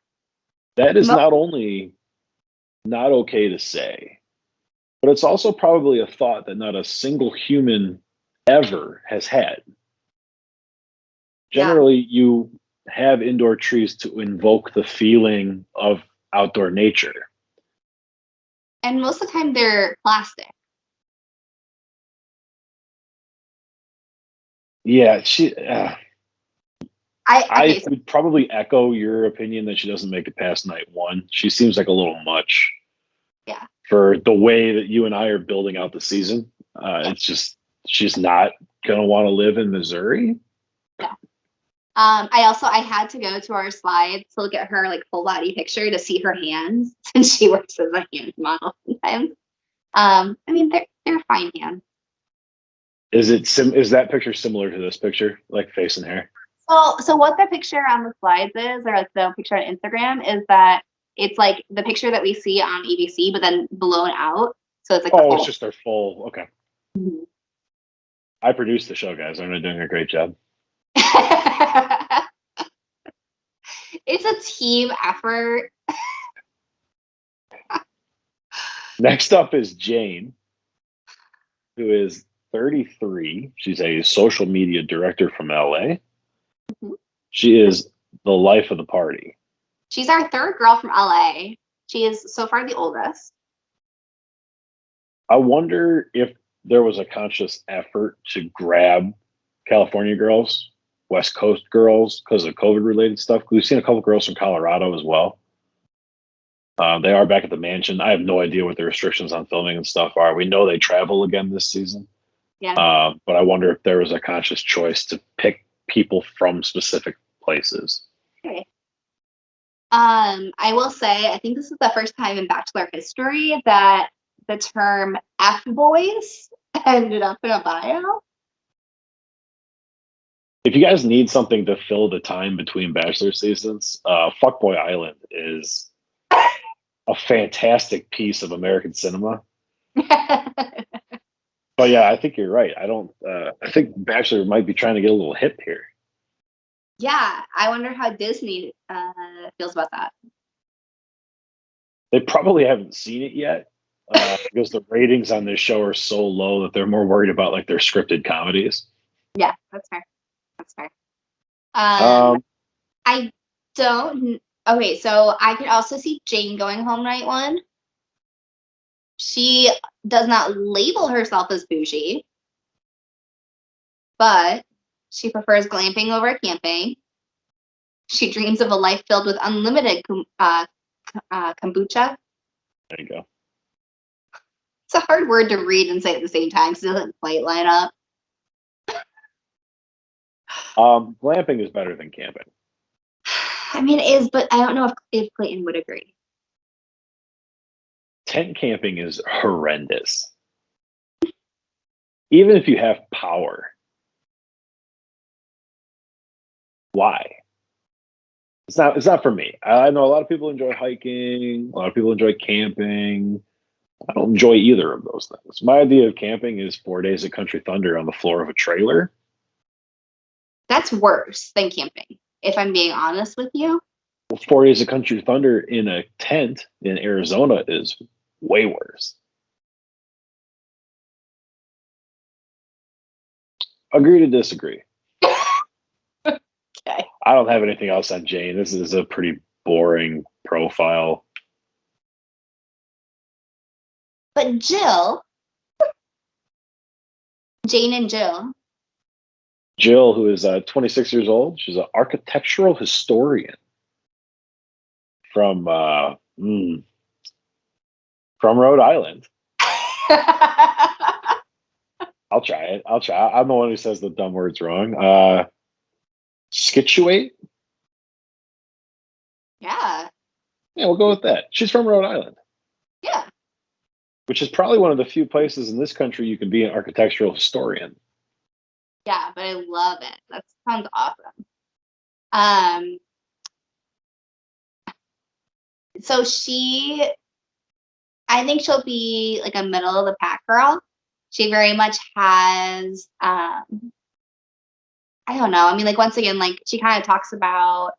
That is not only not okay to say, but it's also probably a thought that not a single human ever has had. Generally, you have indoor trees to invoke the feeling of outdoor nature. And most of the time they're plastic. Yeah, I would probably echo your opinion that she doesn't make it past night 1. She seems like a little much. Yeah. For the way that you and I are building out the season. It's just, she's not going to want to live in Missouri. Yeah. I had to go to our slides to look at her like full body picture to see her hands since she works as a hand model sometimes. I mean, they're fine hands. Is that picture similar to this picture, like face and hair? So what the picture on the slides is, or like the picture on Instagram, is that it's like the picture that we see on ABC, but then blown out. So it's like it's just their full. Okay. Mm-hmm. I produced the show, guys. I'm doing a great job. It's a team effort. Next up is Jane, who is 33. She's a social media director from LA. Mm-hmm. She is the life of the party. She's our 3rd girl from LA. She is so far the oldest. I wonder if there was a conscious effort to grab California girls, West Coast girls, because of COVID-related stuff. We've seen a couple girls from Colorado as well. They are back at the mansion. I have no idea what the restrictions on filming and stuff are. We know they travel again this season. Yeah. But I wonder if there was a conscious choice to pick people from specific places. Okay. I will say, I think this is the first time in Bachelor history that the term F-boys ended up in a bio. If you guys need something to fill the time between Bachelor seasons, Fuckboy Island is a fantastic piece of American cinema. But yeah, I think you're right. I think Bachelor might be trying to get a little hip here. Yeah, I wonder how Disney feels about that. They probably haven't seen it yet because the ratings on this show are so low that they're more worried about like their scripted comedies. Yeah, that's fair. That's fair. Um, I don't. Okay, so I could also see Jane going home night one. She does not label herself as bougie, but she prefers glamping over camping. She dreams of a life filled with unlimited kombucha. there you go. It's a hard word to read and say at the same time because it doesn't quite line up. Glamping is better than camping. I mean, it is, but I don't know if Clayton would agree. Tent camping is horrendous. Even if you have power. Why? It's not for me. I know a lot of people enjoy hiking, a lot of people enjoy camping. I don't enjoy either of those things. My idea of camping is 4 days of country thunder on the floor of a trailer. That's worse than camping, if I'm being honest with you. Well, 4 days of country thunder in a tent in Arizona is way worse. Agree to disagree. Okay. I don't have anything else on Jane. This is a pretty boring profile. But Jill, Jane and Jill. Jill, who is 26 years old, she's an architectural historian from Rhode Island. I'll try it. I'm the one who says the dumb words wrong. Scituate? Yeah. Yeah, we'll go with that. She's from Rhode Island. Yeah. Which is probably one of the few places in this country you can be an architectural historian. Yeah, but I love it. That sounds awesome. So I think she'll be like a middle of the pack girl. She very much has, I don't know. I mean, like, once again, like, she kind of talks about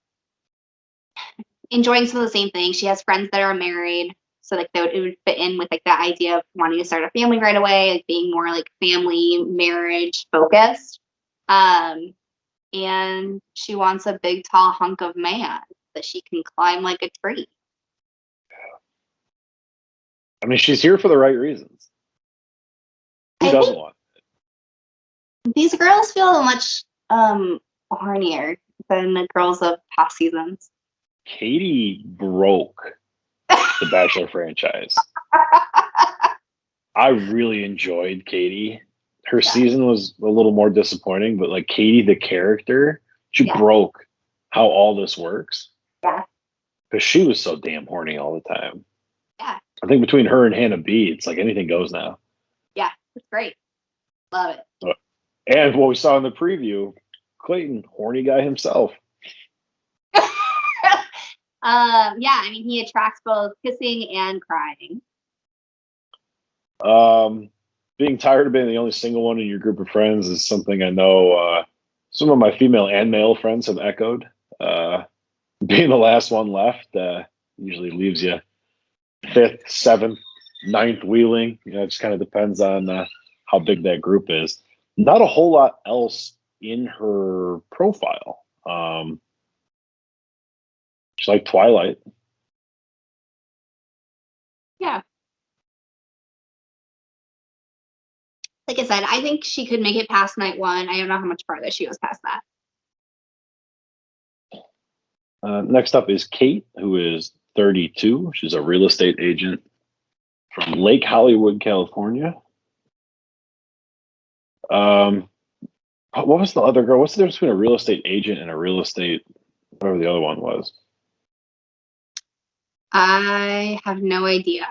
enjoying some of the same things. She has friends that are married. So, like, it would fit in with, like, that idea of wanting to start a family right away, like, being more, like, family, marriage focused. And she wants a big, tall hunk of man that she can climb like a tree. I mean, she's here for the right reasons. Who doesn't want it? These girls feel much hornier than the girls of past seasons. Katie broke the Bachelor franchise. I really enjoyed Katie. Her season was a little more disappointing, but like Katie, the character, she broke how all this works. Yeah. Because she was so damn horny all the time. Yeah. I think between her and Hannah B, it's like anything goes now. Yeah, it's great. Love it. And what we saw in the preview, Clayton, horny guy himself. Yeah, I mean, he attracts both kissing and crying. Being tired of being the only single one in your group of friends is something I know some of my female and male friends have echoed. Being the last one left usually leaves you fifth, seventh, ninth wheeling. You know, it just kind of depends on how big that group is. Not a whole lot else in her profile. She's like Twilight. Yeah. Like I said, I think she could make it past night one. I don't know how much farther she goes past that. Next up is Kate, who is 32. She's a real estate agent from Lake Hollywood, California. What was the other girl? What's the difference between a real estate agent and a real estate, whatever the other one was? I have no idea.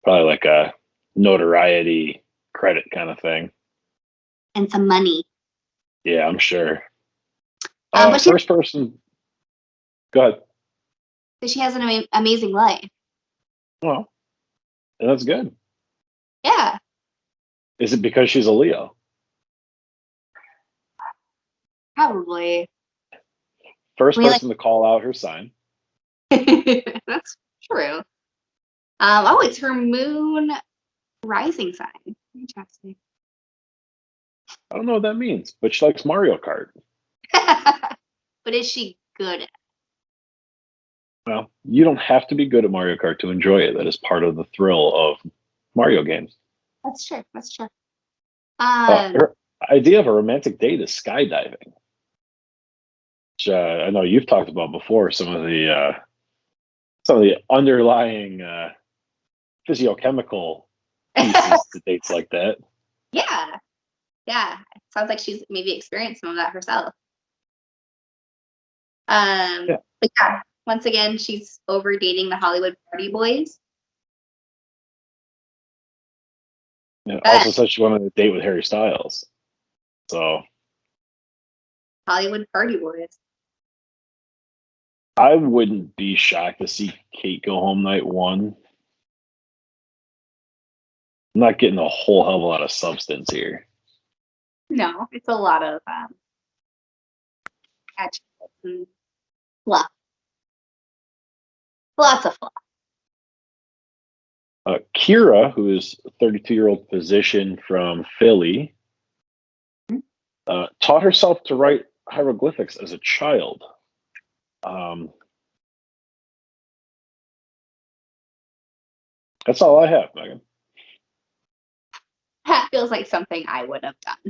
Probably like a notoriety credit kind of thing. And some money. Yeah, I'm sure. But first person. Go ahead. She has an amazing life. Well, that's good. Yeah. Is it because she's a Leo? Probably. First person to call out her sign. That's true. It's her moon rising sign. Interesting. I don't know what that means, but she likes Mario Kart. But is she good at it? Well, you don't have to be good at Mario Kart to enjoy it. That is part of the thrill of Mario games. That's true. That's true. Her idea of a romantic date is skydiving, which I know you've talked about before. Some of the underlying physiochemical pieces to dates like that. Yeah. Yeah. It sounds like she's maybe experienced some of that herself. Yeah. But yeah, once again, she's over dating the Hollywood party boys. And also said she wanted a date with Harry Styles. So Hollywood party boys. I wouldn't be shocked to see Kate go home night one. I'm not getting a whole hell of a lot of substance here. No, it's a lot of adjectives and fluff. Lots of fluff. Kira, who is a 32-year-old physician from Philly, taught herself to write hieroglyphics as a child. That's all I have, Megan. That feels like something I would have done.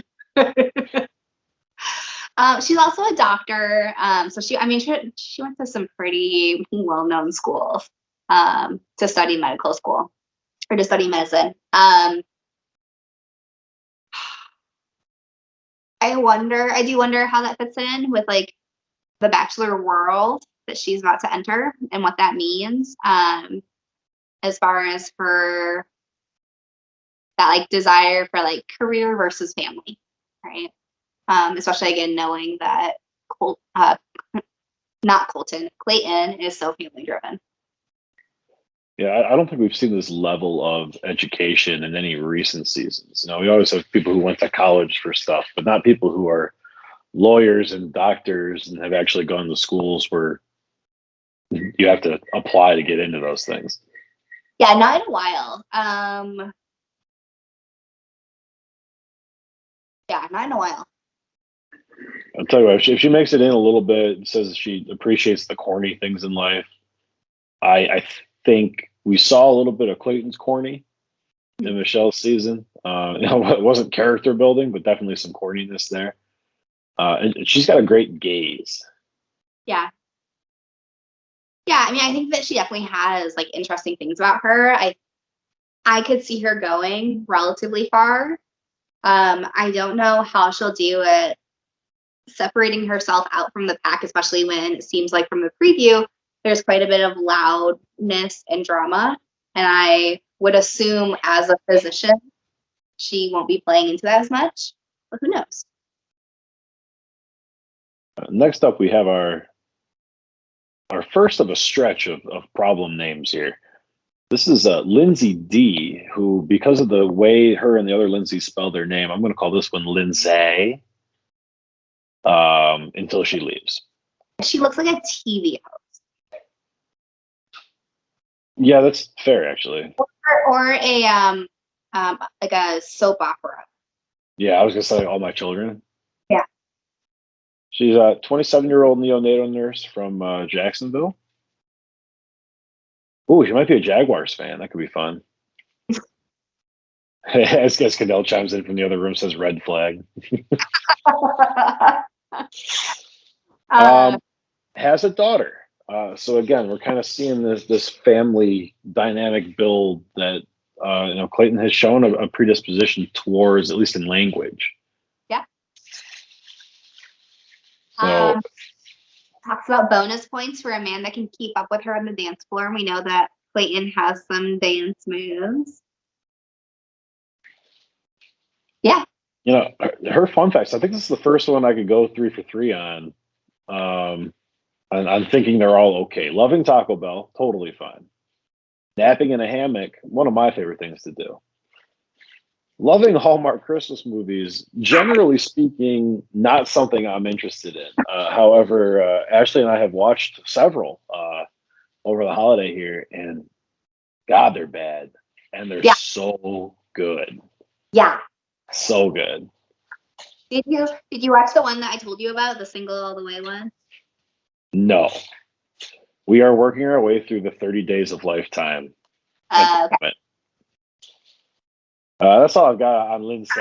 She's also a doctor. So she went to some pretty well-known schools to study medical school or to study medicine. I do wonder how that fits in with like the Bachelor world that she's about to enter and what that means as far as her that like desire for like career versus family, right? Especially again knowing that Clayton is so family driven. Yeah, I don't think we've seen this level of education in any recent seasons. We always have people who went to college for stuff, but not people who are lawyers and doctors and have actually gone to schools where you have to apply to get into those things. Yeah, not in a while. Yeah, not in a while. I'll tell you what, if she makes it in a little bit, says she appreciates the corny things in life. I think we saw a little bit of Clayton's corny in Michelle's season. It wasn't character building, but definitely some corniness there. And she's got a great gaze. Yeah. Yeah, I mean, I think that she definitely has like interesting things about her. I could see her going relatively far. I don't know how she'll do it separating herself out from the pack, especially when it seems like from the preview, there's quite a bit of loudness and drama. And I would assume as a physician, she won't be playing into that as much, but who knows? Next up, we have our first of a stretch of problem names here. This is Lindsay D, who, because of the way her and the other Lindsay spell their name, I'm going to call this one Lindsay until she leaves. She looks like a TV host. Yeah, that's fair, actually. Or a like a soap opera. Yeah, I was going to say All My Children. Yeah. She's a 27-year-old neonatal nurse from Jacksonville. Oh, she might be a Jaguars fan. That could be fun. As Cadell chimes in from the other room, says red flag. Has a daughter. So again, we're kind of seeing this family dynamic build that Clayton has shown a predisposition towards, at least in language. Yeah. So talks about bonus points for a man that can keep up with her on the dance floor. We know that Clayton has some dance moves. Yeah. Her fun facts. I think this is the first one I could go 3 for 3 on. And I'm thinking they're all okay. Loving Taco Bell, totally fine. Napping in a hammock, one of my favorite things to do. Loving Hallmark Christmas movies, generally speaking, not something I'm interested in. However, Ashley and I have watched several over the holiday here, and God, they're bad. And they're so good. Yeah. So good. Did you watch the one that I told you about, the single all the way one? No. We are working our way through the 30 Days of Lifetime. Okay. That's all I've got on Lindsay.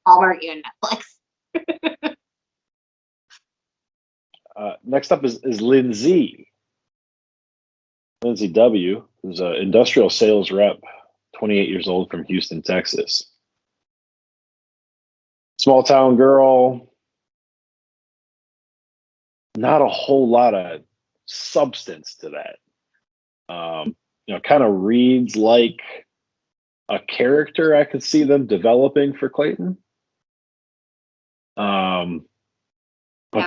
Hallmark and Netflix. Next up is Lindsay. Lindsay W., who's an industrial sales rep, 28 years old from Houston, Texas. Small town girl. Not a whole lot of substance to that. Kind of reads like a character I could see them developing for Clayton. But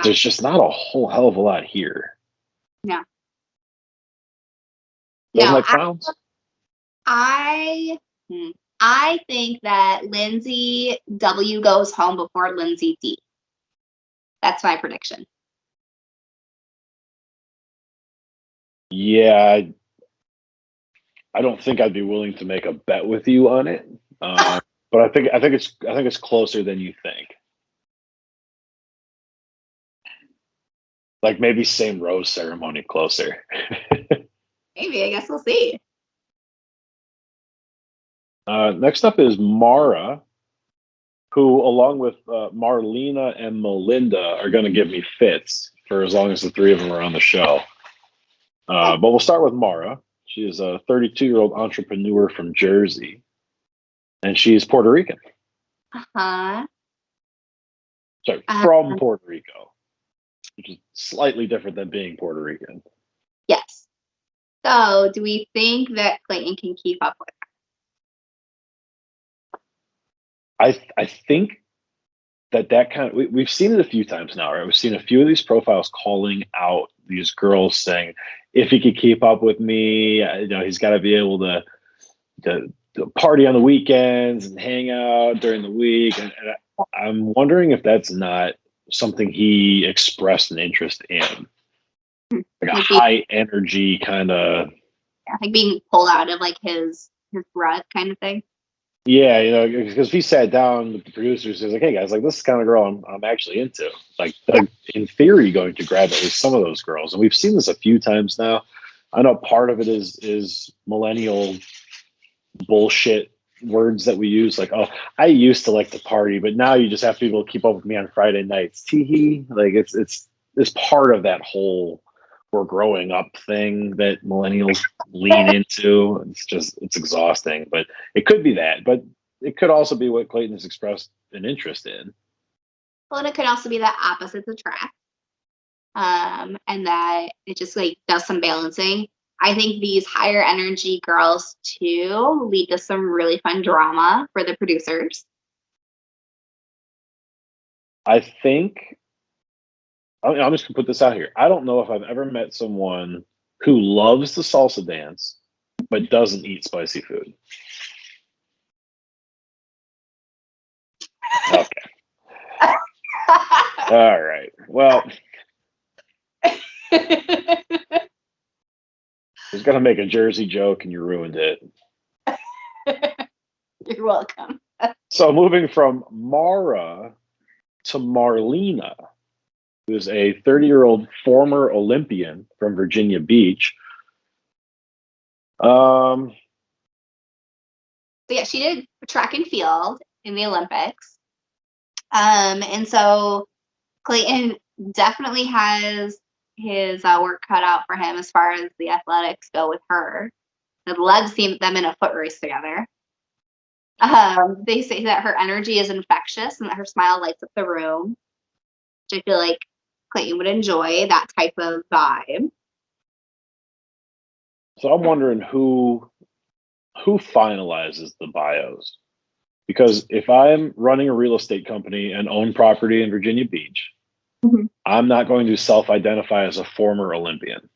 there's just not a whole hell of a lot here. No. Doesn't like clowns? I think that Lindsay W goes home before Lindsay D. That's my prediction. Yeah, I don't think I'd be willing to make a bet with you on it, but I think it's closer than you think. Like maybe same rose ceremony closer. Maybe, I guess we'll see. Next up is Mara, who, along with Marlena and Melinda, are going to give me fits for as long as the three of them are on the show. But we'll start with Mara. She is a 32-year-old entrepreneur from Jersey, and she's Puerto Rican. Uh-huh. Sorry, from Puerto Rico, which is slightly different than being Puerto Rican. Yes. So, do we think that Clayton can keep up with her? I think that kind of we've seen it a few times now, right? We've seen a few of these profiles calling out these girls saying, if he could keep up with me, he's got to be able to party on the weekends and hang out during the week. And I'm wondering if that's not something he expressed an interest in, like a high energy kind of, like being pulled out of like his rut kind of thing. Yeah, because if he sat down with the producers, he's like, "Hey guys, like this is the kind of girl I'm actually into." Like, they're in theory going to grab at least some of those girls, and we've seen this a few times now. I know part of it is millennial bullshit words that we use, like, "Oh, I used to like to party, but now you just have people keep up with me on Friday nights." Teehee. Like it's part of that whole we're growing up thing that millennials lean into. It's exhausting, but it could be that, but it could also be what Clayton has expressed an interest in. Well, and it could also be that opposites attract. And that it just like does some balancing. I think these higher energy girls too lead to some really fun drama for the producers. I think I'm just gonna put this out here. I don't know if I've ever met someone who loves the salsa dance but doesn't eat spicy food. Okay. All right. Well, I was gonna make a Jersey joke and you ruined it. You're welcome. So moving from Mara to Marlena, who's a 30-year-old former Olympian from Virginia Beach. So yeah, she did track and field in the Olympics. And so Clayton definitely has his work cut out for him as far as the athletics go with her. I'd love to see them in a foot race together. They say that her energy is infectious and that her smile lights up the room, which I feel like Clayton would enjoy that type of vibe. So I'm wondering who finalizes the bios, because if I'm running a real estate company and own property in Virginia Beach, I'm not going to self-identify as a former Olympian.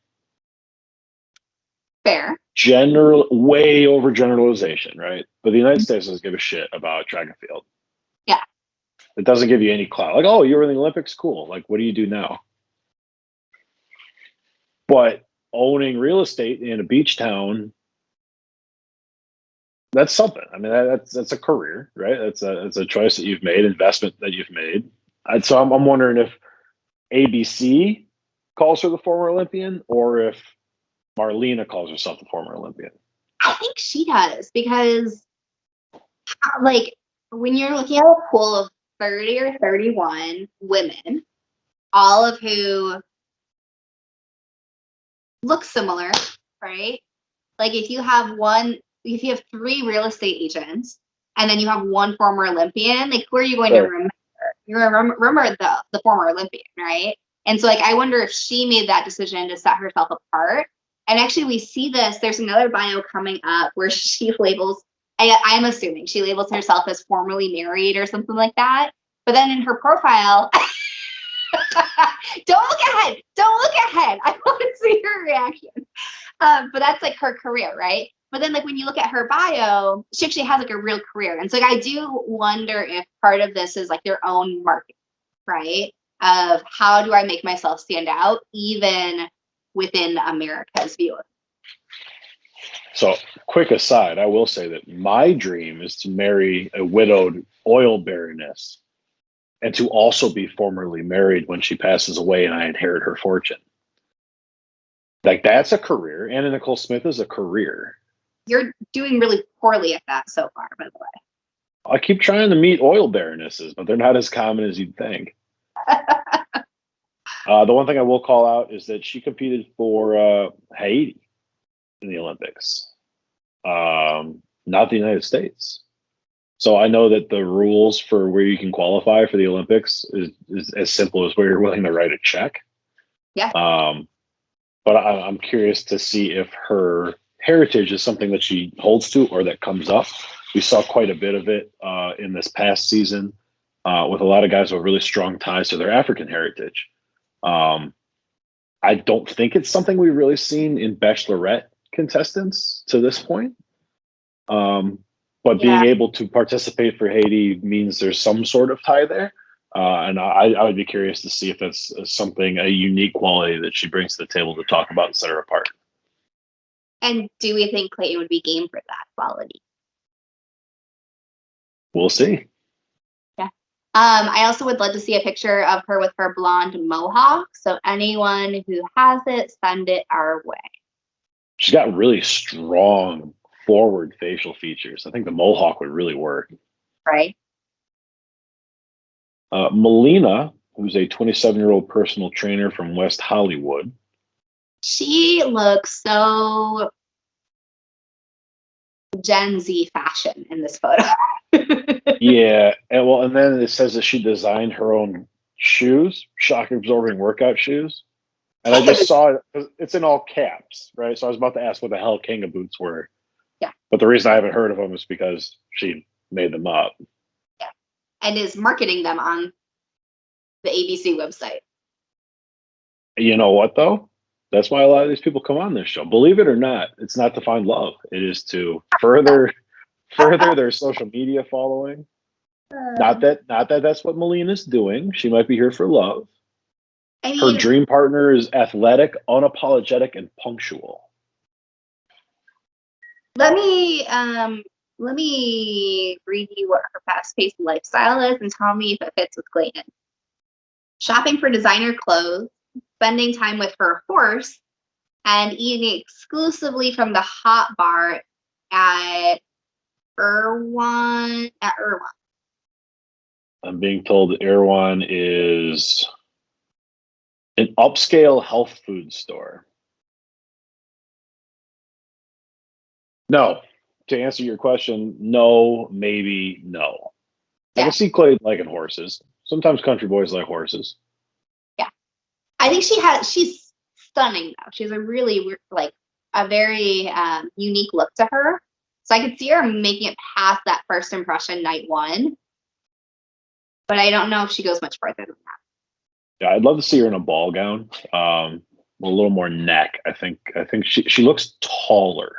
Fair. Way overgeneralization, right? But the United States doesn't give a shit about track and field. Yeah. It doesn't give you any clout. Like, oh, you were in the Olympics? Cool. Like, what do you do now? But owning real estate in a beach town that's something. I mean, that's a career, right? It's a choice that you've made, investment that you've made. And so I'm wondering if ABC calls her the former Olympian, or if Marlena calls herself the former Olympian. I think she does because, like, when you're looking at a pool of 30 or 31 women, all of who look similar, right? Like, if you have three real estate agents and then you have one former Olympian, like, who are you going to remember? You're going to remember the former Olympian, right? And so, like, I wonder if she made that decision to set herself apart. And actually, we see this. There's another bio coming up where she labels, I'm assuming she labels herself as formerly married or something like that. But then in her profile, don't look ahead. Don't look ahead. I want to see her reaction. But that's like her career, right? But then, like, when you look at her bio, she actually has like a real career. And so, like, I do wonder if part of this is like their own marketing, right? Of how do I make myself stand out, even within America's view. So, quick aside, I will say that my dream is to marry a widowed oil baroness and to also be formerly married when she passes away and I inherit her fortune. Like, that's a career. Anna Nicole Smith is a career. You're doing really poorly at that so far, by the way. I keep trying to meet oil baronesses, but they're not as common as you'd think. The one thing I will call out is that she competed for Haiti in the Olympics, not the United States. So I know that the rules for where you can qualify for the Olympics is as simple as where you're willing to write a check. Yeah. But I'm curious to see if her heritage is something that she holds to or that comes up. We saw quite a bit of it in this past season with a lot of guys with really strong ties to their African heritage. I don't think it's something we've really seen in Bachelorette contestants to this point. But being able to participate for Haiti means there's some sort of tie there. And I would be curious to see if that's something, a unique quality that she brings to the table to talk about and set her apart. And do we think Clayton would be game for that quality? We'll see. Yeah. I also would love to see a picture of her with her blonde mohawk. So anyone who has it, send it our way. She's got really strong forward facial features. I think the mohawk would really work. Right. Melina, who's a 27-year-old personal trainer from West Hollywood. She looks so Gen Z fashion in this photo. Yeah, and then it says that she designed her own shoes, shock absorbing workout shoes. And I just saw it, it's in all caps, right? So I was about to ask what the hell Kanga boots were. Yeah. But the reason I haven't heard of them is because she made them up. Yeah. And is marketing them on the ABC website. You know what, though? That's why a lot of these people come on this show. Believe it or not, it's not to find love. It is to further their social media following. Not that that's what Melina's doing. She might be here for love. I mean, her dream partner is athletic, unapologetic, and punctual. Let me read you what her fast-paced lifestyle is and tell me if it fits with Clayton. Shopping for designer clothes, spending time with her horse, and eating exclusively from the hot bar at Erewhon. I'm being told that Erewhon is an upscale health food store. No. To answer your question, no, maybe, no. Yeah. I can see Clayton liking horses. Sometimes country boys like horses. Yeah. I think she's stunning though. She has a really a very unique look to her. So I could see her making it past that first impression night one. But I don't know if she goes much further than that. Yeah, I'd love to see her in a ball gown. A little more neck. I think she looks taller.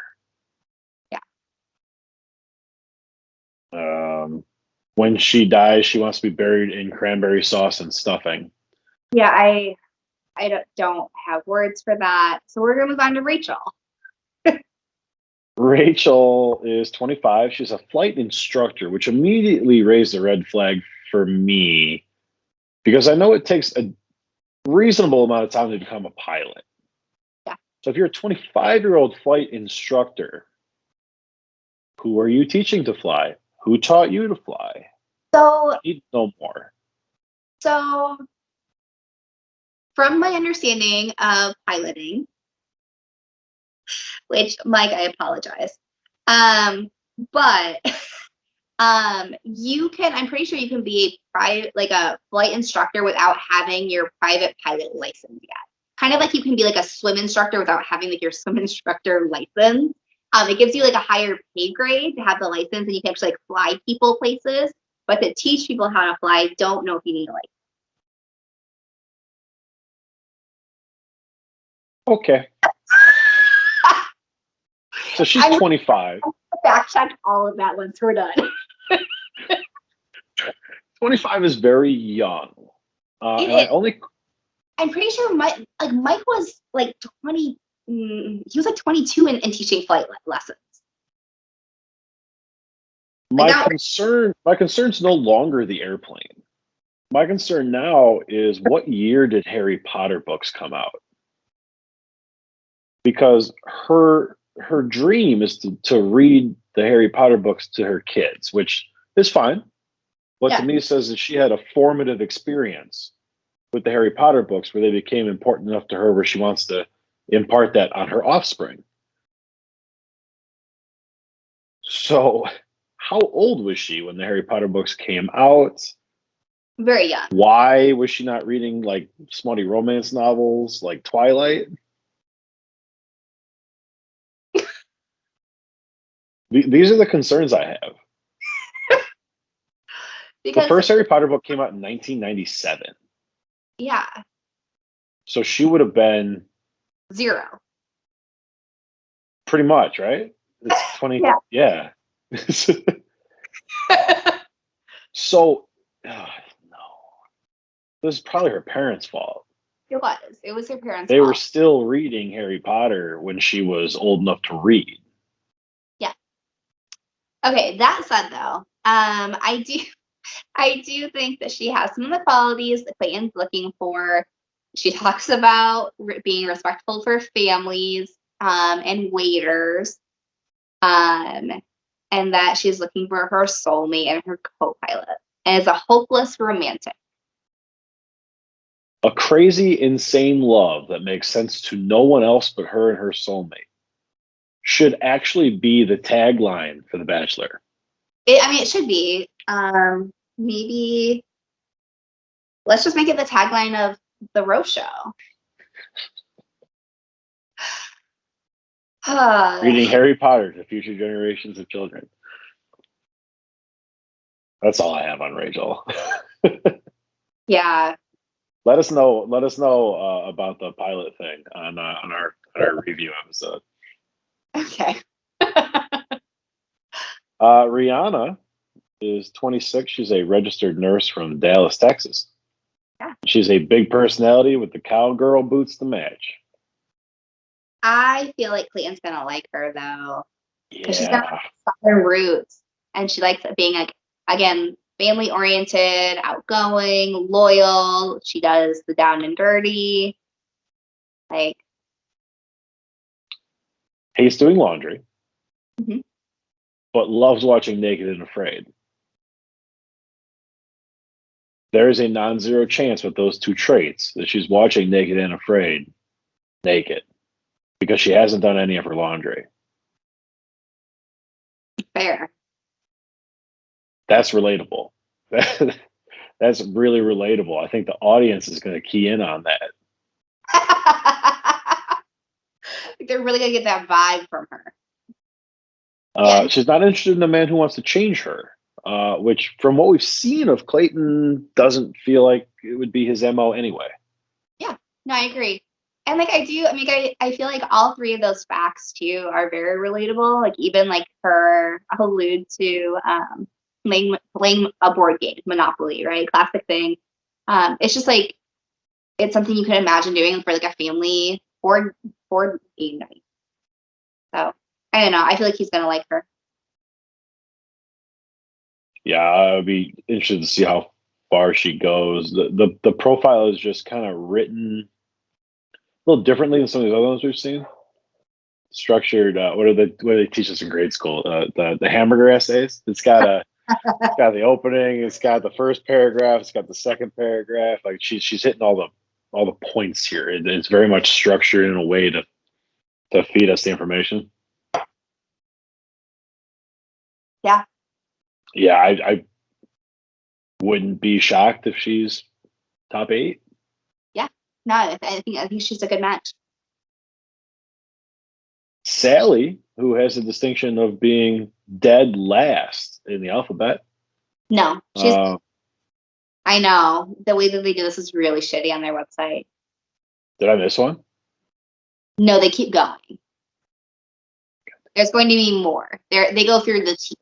When she dies, she wants to be buried in cranberry sauce and stuffing. Yeah, I don't have words for that. So we're gonna move on to Rachel. Rachel is 25. She's a flight instructor, which immediately raised a red flag for me because I know it takes a reasonable amount of time to become a pilot. Yeah. So if you're a 25-year-old flight instructor, who are you teaching to fly? Who taught you to fly? So, I need to know more. so from my understanding of piloting, which Mike, I apologize. But you can, I'm pretty sure you can be a private, like a flight instructor without having your private pilot license yet. Kind of like you can be like a swim instructor without having like your swim instructor license. It gives you like a higher pay grade to have the license, and you can actually like fly people places. But to teach people how to fly, don't know if you need a license. Okay. So she's 25. Fact check all of that once we're done. 25 is very young. I'm pretty sure Mike was like 20. He was like 22 and teaching flight lessons. My concern's no longer the airplane. My concern now is what year did Harry Potter books come out? Because her dream is to read the Harry Potter books to her kids, which is fine. But to me says that she had a formative experience with the Harry Potter books where they became important enough to her where she wants to impart that on her offspring. So how old was she when the Harry Potter books came out? Very young. Why was she not reading like smutty romance novels like Twilight? These are the concerns I have. Because the first Harry Potter book came out in 1997. Yeah. So she would have been 0. Pretty much, right? It's 20. Yeah. So, no. This is probably her parents' fault. It was. It was her parents' They fault. were still reading Harry Potter when she was old enough to read. Yeah. Okay, that said though, I do think that she has some of the qualities that Clayton's looking for. She talks about being respectful for families and waiters, and that she's looking for her soulmate and her co-pilot, and is a hopeless romantic. A crazy, insane love that makes sense to no one else but her and her soulmate should actually be the tagline for The Bachelor. It should be. Maybe let's just make it the tagline of the roast show. Reading Harry Potter to future generations of children. That's all I have on Rachel. Yeah. Let us know about the pilot thing on our review episode. Okay. Rihanna is 26. She's a registered nurse from Dallas, Texas. Yeah. She's a big personality with the cowgirl boots to match. I feel like Clayton's gonna like her though. Yeah. She's got southern roots, and she likes being like, again, family oriented, outgoing, loyal. She does the down and dirty. Like, hates doing laundry, mm-hmm. but loves watching Naked and Afraid. There is a non-zero chance with those two traits that she's watching Naked and Afraid naked because she hasn't done any of her laundry. Fair. That's relatable. That's really relatable. I think the audience is going to key in on that. They're really going to get that vibe from her. She's not interested in a man who wants to change her, which from what we've seen of Clayton doesn't feel like it would be his MO anyway. Yeah, no, I agree. And like I feel like all three of those facts too are very relatable. Like even like her allude to playing a board game, Monopoly, right? Classic thing. It's just like it's something you can imagine doing for like a family board game night. So I don't know. I feel like he's gonna like her. Yeah, I would be interested to see how far she goes. The profile is just kind of written a little differently than some of these other ones we've seen. Structured. What do they teach us in grade school? The hamburger essays. It's got the opening. It's got the first paragraph. It's got the second paragraph. Like she's hitting all the points here. It's very much structured in a way to feed us the information. Yeah. Yeah, I wouldn't be shocked if she's top 8. Yeah. No, I think she's a good match. Sally, who has the distinction of being dead last in the alphabet. No, she's. I know the way that they do this is really shitty on their website. Did I miss one? No, they keep going. There's going to be more. They go through the teams.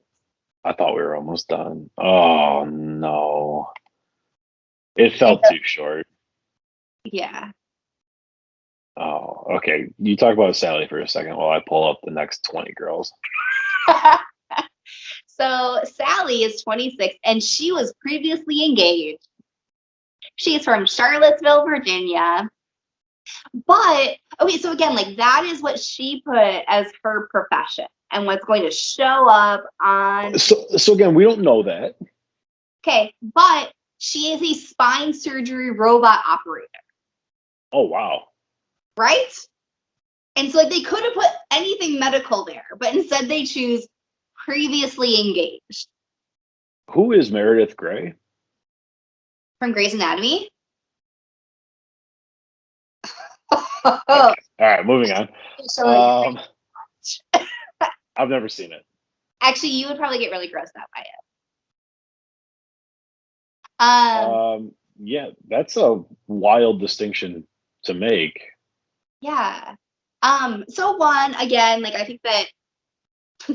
I thought we were almost done. Oh no. It felt too short. Yeah. Oh, okay. You talk about Sally for a second while I pull up the next 20 girls. So Sally is 26 and she was previously engaged. She's from Charlottesville, Virginia. But okay, so again, like that is what she put as her profession and what's going to show up on. So again, we don't know that. Okay, but she is a spine surgery robot operator. Oh wow. Right? And so like they could have put anything medical there, but instead they choose previously engaged. Who is Meredith Grey? From Grey's Anatomy? Okay. All right, moving on. I've never seen it. Actually, you would probably get really grossed out by it. Yeah, that's a wild distinction to make. Yeah. So one, again, like I think that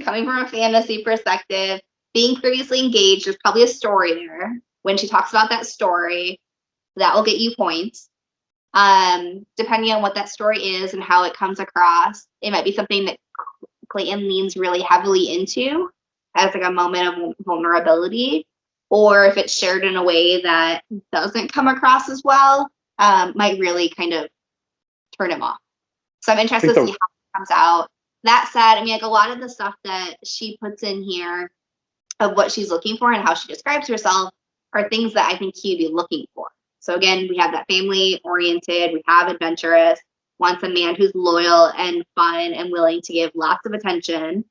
coming from a fantasy perspective, being previously engaged, there's probably a story there. When she talks about that story, that will get you points. Depending on what that story is and how it comes across, it might be something that Clayton leans really heavily into as like a moment of vulnerability, or if it's shared in a way that doesn't come across as well, might really kind of turn him off. So I'm interested to see how it comes out. That said, I mean, like a lot of the stuff that she puts in here of what she's looking for and how she describes herself are things that I think he'd be looking for. So again, we have that family oriented, we have adventurous, wants a man who's loyal and fun and willing to give lots of attention.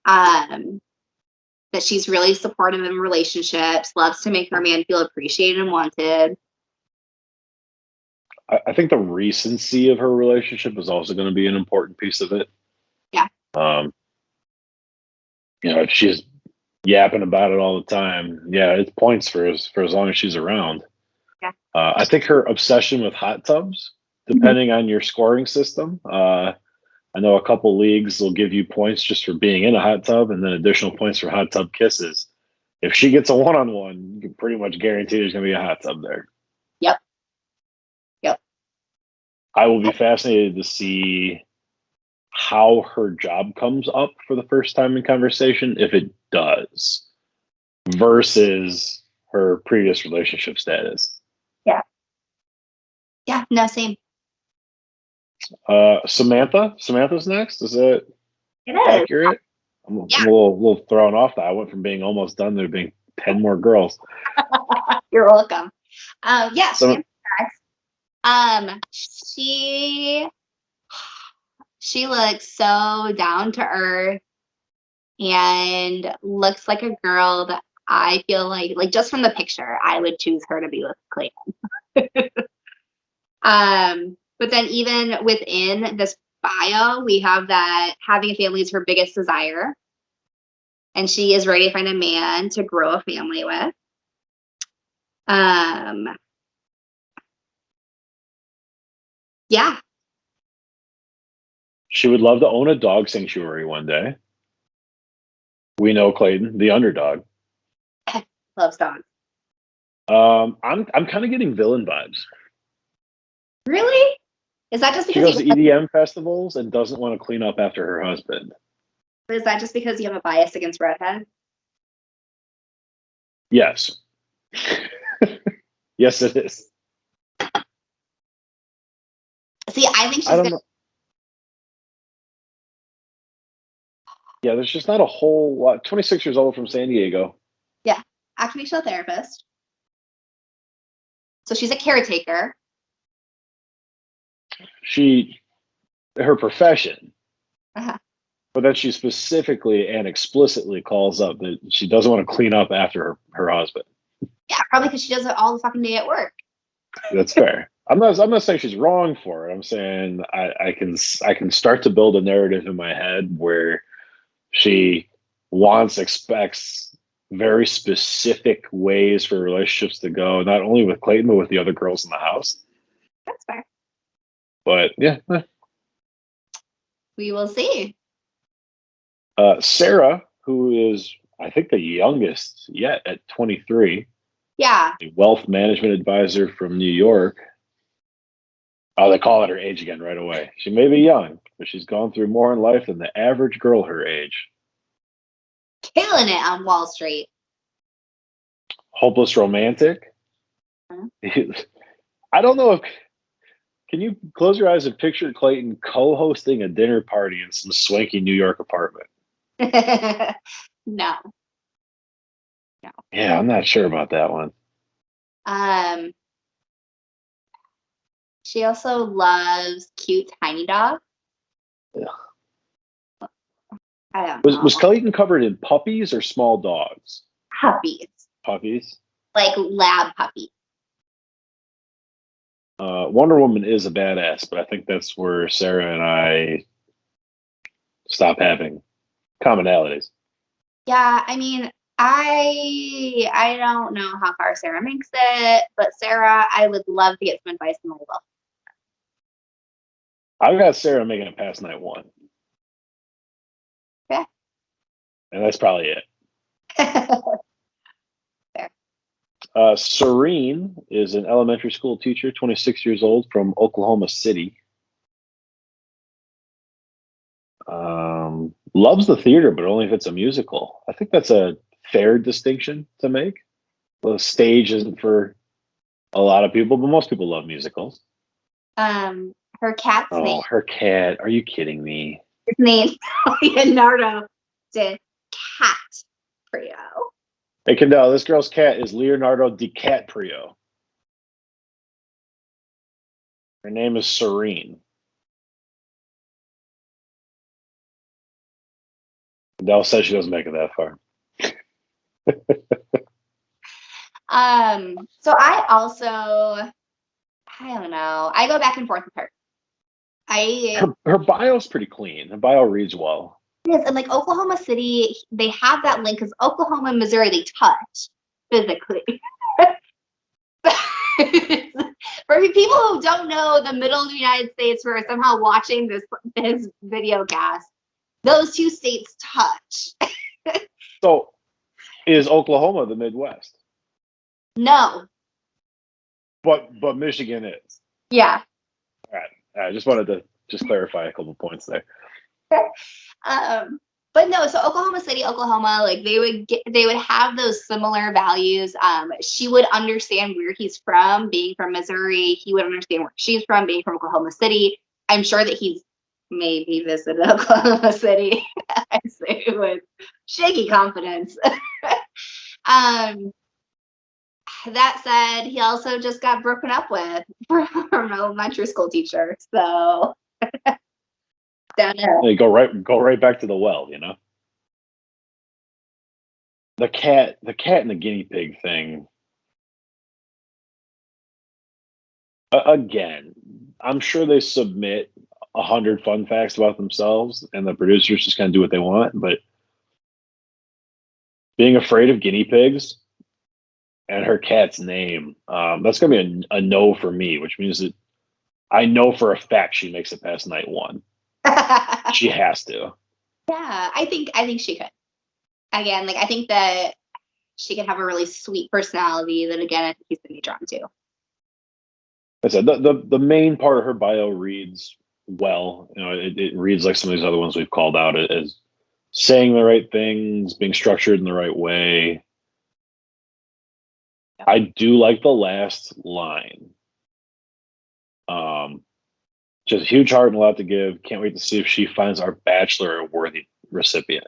That she's really supportive in relationships, loves to make her man feel appreciated and wanted. I think the recency of her relationship is also going to be an important piece of it. Yeah. If she's yapping about it all the time, yeah, it's points for as long as she's around. Yeah. I think her obsession with hot tubs, depending on your scoring system, I know a couple leagues will give you points just for being in a hot tub and then additional points for hot tub kisses. If she gets a one-on-one, you can pretty much guarantee there's going to be a hot tub there. Yep. I will be fascinated to see how her job comes up for the first time in conversation, if it does, versus her previous relationship status. Yeah, no, same. Samantha's next. Is that accurate? I'm a little thrown off that I went from being almost done to being 10 more girls. You're welcome. Yeah, So, she looks so down to earth and looks like a girl that I feel like just from the picture, I would choose her to be with Clayton. But then even within this bio, we have that having a family is her biggest desire. And she is ready to find a man to grow a family with. Yeah. She would love to own a dog sanctuary one day. We know Clayton, the underdog. Loves dogs. I'm kind of getting villain vibes. Really? Is that just She because goes to EDM festivals and doesn't want to clean up after her husband? Is that just because you have a bias against redheads? Yes. Yes, it is. See, I think she's I don't good. know. Yeah, there's just not a whole lot. 26 years old from San Diego. Yeah, occupational therapist. So she's a caretaker. Her profession, Uh-huh. but then she specifically and explicitly calls up that she doesn't want to clean up after her husband. Yeah, probably because she does it all the fucking day at work. That's fair. I'm not saying she's wrong for it. I'm saying I can start to build a narrative in my head where she expects very specific ways for relationships to go, not only with Clayton but with the other girls in the house. That's fair. But yeah, We will see. Sarah, who is I think the youngest yet at 23, Yeah. a wealth management advisor from New York. Oh, they call it her age again right away. She may be young, but she's gone through more in life than the average girl her age. Killing it on Wall Street. Hopeless romantic. Mhm. I don't know if can you close your eyes and picture Clayton co-hosting a dinner party in some swanky New York apartment? No. Yeah, I'm not sure about that one. She also loves cute tiny dogs. Yeah. I don't know. Was Clayton covered in puppies or small dogs? Puppies. Puppies. Like lab puppies. Wonder Woman is a badass, but I think that's where Sarah and I stop having commonalities. Yeah, I mean, I don't know how far Sarah makes it, but Sarah, I would love to get some advice from my level. I've got Sarah making it past night one. Okay. And that's probably it. Fair. Serene is an elementary school teacher, 26 years old, from Oklahoma City. Loves the theater, but only if it's a musical. I think that's a fair distinction to make. The stage isn't for a lot of people, but most people love musicals. Her cat's name. Oh, her cat. Are you kidding me? His name Leonardo DiCaprio. Hey, Kendall, this girl's cat is Leonardo DiCaprio. Her name is Serene. Kendall says she doesn't make it that far. So I also, I don't know. I go back and forth with her. Her bio's pretty clean. Her bio reads well. Yes, and like Oklahoma City, they have that link because Oklahoma and Missouri they touch physically. For people who don't know the middle of the United States who are somehow watching this video cast, those two states touch. So, is Oklahoma the Midwest? No. But Michigan is. Yeah. All right. I just wanted to clarify a couple points there. But no, so Oklahoma City, Oklahoma, like they would have those similar values. She would understand where he's from, being from Missouri. He would understand where she's from, being from Oklahoma City. I'm sure that he's maybe visited Oklahoma City. I say with shaky confidence. That said, he also just got broken up with from an elementary school teacher. So don't know. They go right back to the well, you know. The cat and the guinea pig thing. Again, I'm sure they submit 100 fun facts about themselves, and the producers just kind of do what they want. But being afraid of guinea pigs and her cat's name, that's gonna be a no for me, which means that I know for a fact she makes it past night one. She has to. Yeah, I think she could. Again, like I think that she could have a really sweet personality that again I think he's gonna be drawn to. I said the main part of her bio reads well. You know, it reads like some of these other ones we've called out as saying the right things, being structured in the right way. I do like the last line. Just huge heart and a lot to give. Can't wait to see if she finds our Bachelor a worthy recipient.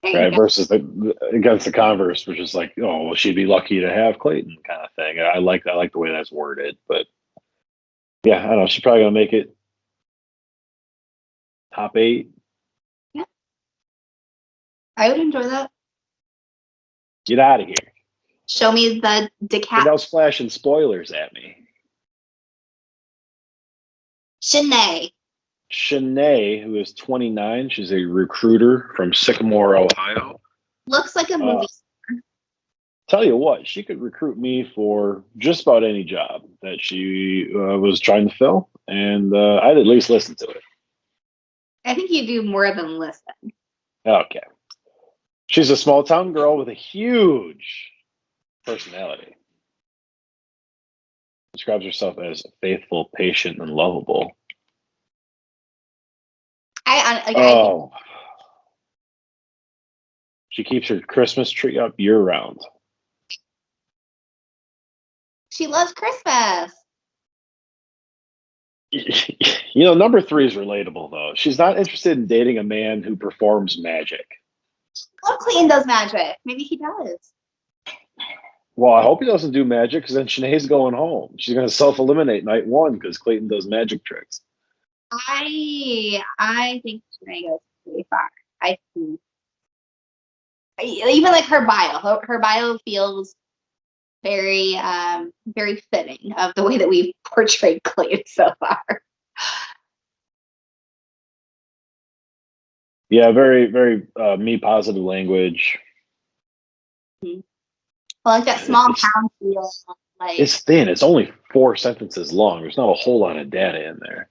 Right, versus against the converse, which is like, oh, well, she'd be lucky to have Clayton kind of thing. I like the way that's worded, but yeah, I don't know. She's probably gonna make it top 8. Yeah, I would enjoy that. Get out of here. Show me the decap. That was flashing spoilers at me. Shanae, who is 29, she's a recruiter from Sycamore, Ohio. Looks like a movie star. Tell you what, she could recruit me for just about any job that she was trying to fill, and I'd at least listen to it. I think you do more than listen. Okay. She's a small town girl with a huge personality. Describes herself as faithful, patient, and lovable. She keeps her Christmas tree up year-round. She loves Christmas. You know, number 3 is relatable, though. She's not interested in dating a man who performs magic. Well, Clayton does magic. Maybe he does. Well, I hope he doesn't do magic, because then Shanae's going home. She's going to self-eliminate night 1 because Clayton does magic tricks. I think Shanae goes pretty far. I think even like her bio feels very very fitting of the way that we've portrayed Clayton so far. Yeah, very, very me positive language. Mm-hmm. Well, like that small town feel. Like it's thin. It's only 4 sentences long. There's not a whole lot of data in there.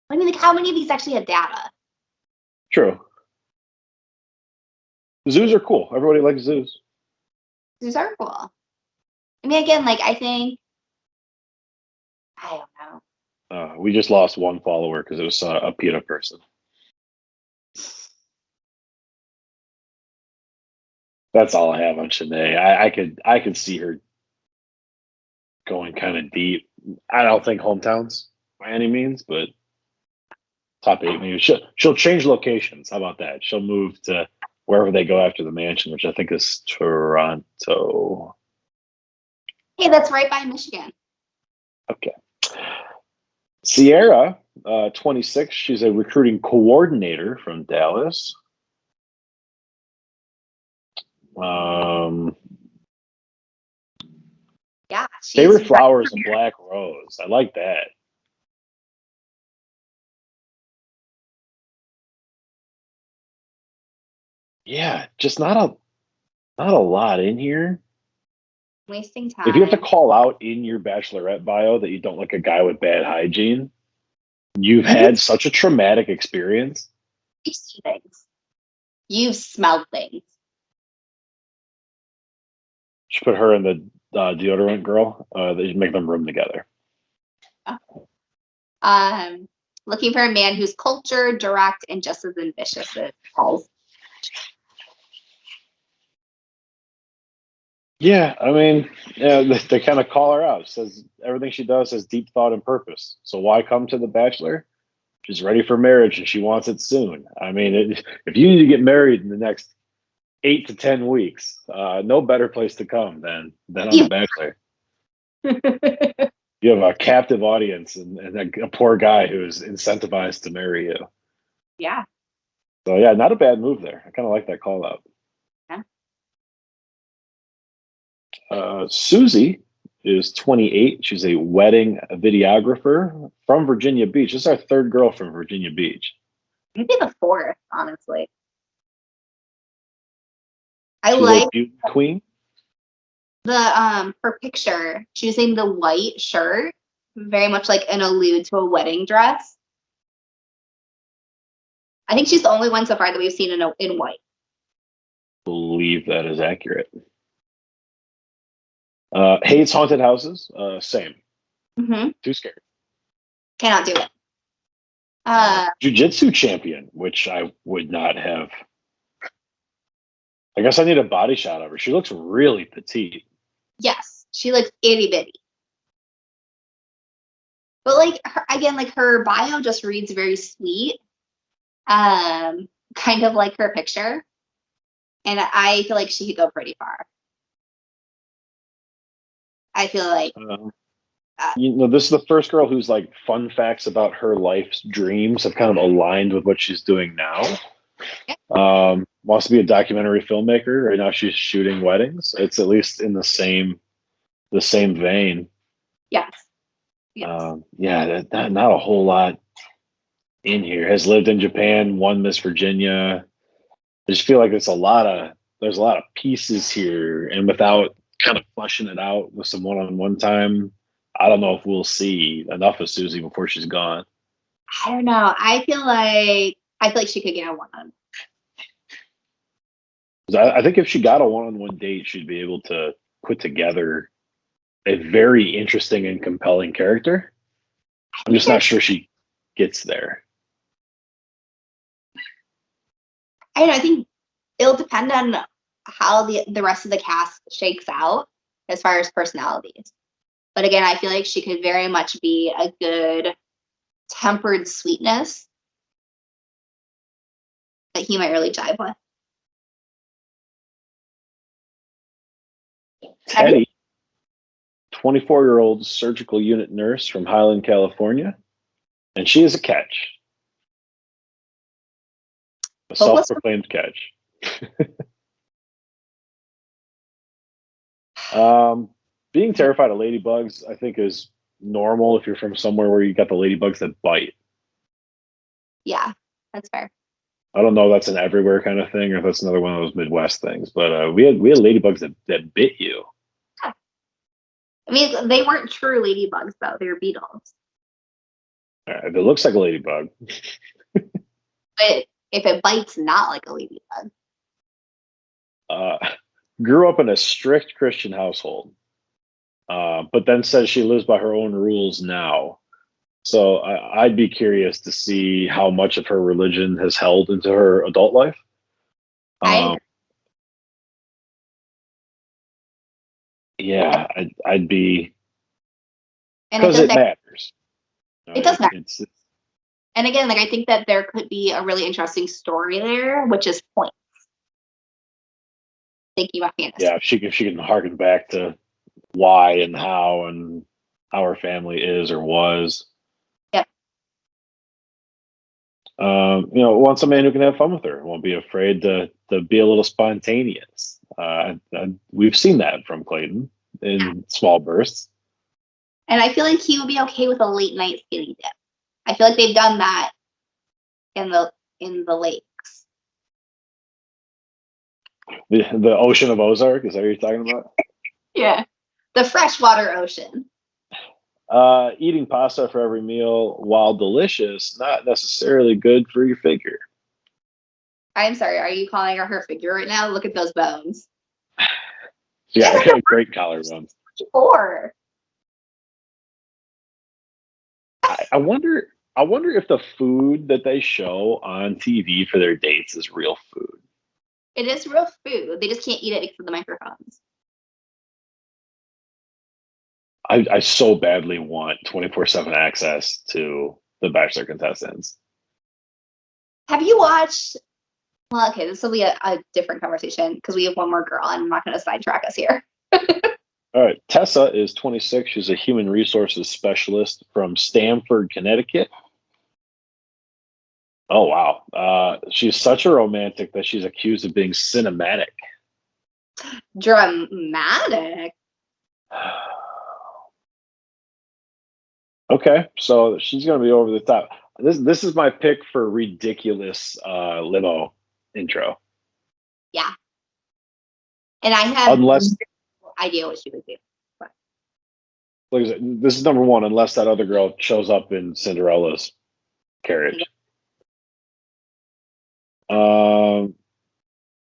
I mean, like, how many of these actually have data? True. Zoos are cool. Everybody likes zoos. Zoos are cool. I mean, again, like, I think, I don't know. We just lost 1 follower because it was a PETA person. That's all I have on Shanae. I could see her going kind of deep. I don't think hometowns by any means, but top 8 maybe. She'll change locations. How about that? She'll move to wherever they go after the mansion, which I think is Toronto. Hey, that's right by Michigan. Okay. Sierra, 26. She's a recruiting coordinator from Dallas. Yeah. Favorite flower is a black rose. I like that. Yeah, just not a lot in here. Wasting time. If you have to call out in your Bachelorette bio that you don't like a guy with bad hygiene, you've had such a traumatic experience. You've seen things. You've smelled things. Should put her in the deodorant girl. They should make them room together. Looking for a man who's cultured, direct, and just as ambitious as Paul's. Yeah, I mean, yeah, they kind of call her out. It says everything she does has deep thought and purpose. So why come to the Bachelor? She's ready for marriage and she wants it soon. I mean, if you need to get married in the next 8 to 10 weeks, no better place to come than on the Bachelor. You have a captive audience and a poor guy who is incentivized to marry you. Yeah. So yeah, not a bad move there. I kind of like that call out. Yeah. Susie is 28. She's a wedding videographer from Virginia Beach. This is our 3rd girl from Virginia Beach. Maybe the 4th, honestly. She's like queen. Her picture, choosing the white shirt, very much like an allude to a wedding dress. I think she's the only one so far that we've seen in white. I believe that is accurate. Hates haunted houses. Same. Mm-hmm. Too scared. Cannot do it. Jiu-jitsu champion, which I would not have. I guess I need a body shot of her. She looks really petite. Yes, she looks itty bitty. But like her bio just reads very sweet, kind of like her picture, and I feel like she could go pretty far. I feel like this is the first girl who's like fun facts about her life's dreams have kind of aligned with what she's doing now. Wants to be a documentary filmmaker. Right now she's shooting weddings. It's at least in the same vein. Yes. Not a whole lot in here. Has lived in Japan, won Miss Virginia. I just feel like there's a lot of pieces here, and without kind of fleshing it out with some one-on-one time, I don't know if we'll see enough of Susie before she's gone. I don't know. I feel like she could get a one-on. I think if she got a one-on-one date, she'd be able to put together a very interesting and compelling character. I'm just not sure she gets there. I think it'll depend on how the rest of the cast shakes out as far as personalities. But again, I feel like she could very much be a good tempered sweetness that he might really jive with. Teddy, 24-year-old surgical unit nurse from Highland, California, and she is a catch. A self-proclaimed catch. Being terrified of ladybugs, I think, is normal if you're from somewhere where you got the ladybugs that bite. Yeah, that's fair. I don't know if that's an everywhere kind of thing or if that's another one of those Midwest things, but we had ladybugs that bit you. I mean, they weren't true ladybugs, though. They were beetles. It looks like a ladybug. But if it bites not like a ladybug. Grew up in a strict Christian household, but then says she lives by her own rules now. So I'd be curious to see how much of her religion has held into her adult life. Yeah, I'd be, because it matters. It does matter. And again, like I think that there could be a really interesting story there, which is points. Thinking about fantasy. Yeah, if she can harken back to why and how her family is or was. Yep. Wants a man who can have fun with her. Won't be afraid to be a little spontaneous. We've seen that from Clayton in small bursts. And I feel like he would be okay with a late night skinny dip. I feel like they've done that in the lakes. The ocean of Ozark, is that what you're talking about? Yeah. The freshwater ocean. Eating pasta for every meal, while delicious, not necessarily good for your figure. I'm sorry, are you calling her figure right now? Look at those bones. Yeah, great collarbones. Or I wonder if the food that they show on TV for their dates is real food. It is real food. They just can't eat it because of the microphones. I so badly want 24/7 access to the Bachelor contestants. Have you watched? Well, okay, this will be a different conversation because we have one more girl, and I'm not going to sidetrack us here. All right, Tessa is 26. She's a human resources specialist from Stamford, Connecticut. Oh, wow. She's such a romantic that she's accused of being cinematic. Dramatic? Okay, so she's going to be over the top. This is my pick for ridiculous limo intro. Yeah. And I have no idea what she would do. But. This is number one, unless that other girl shows up in Cinderella's carriage.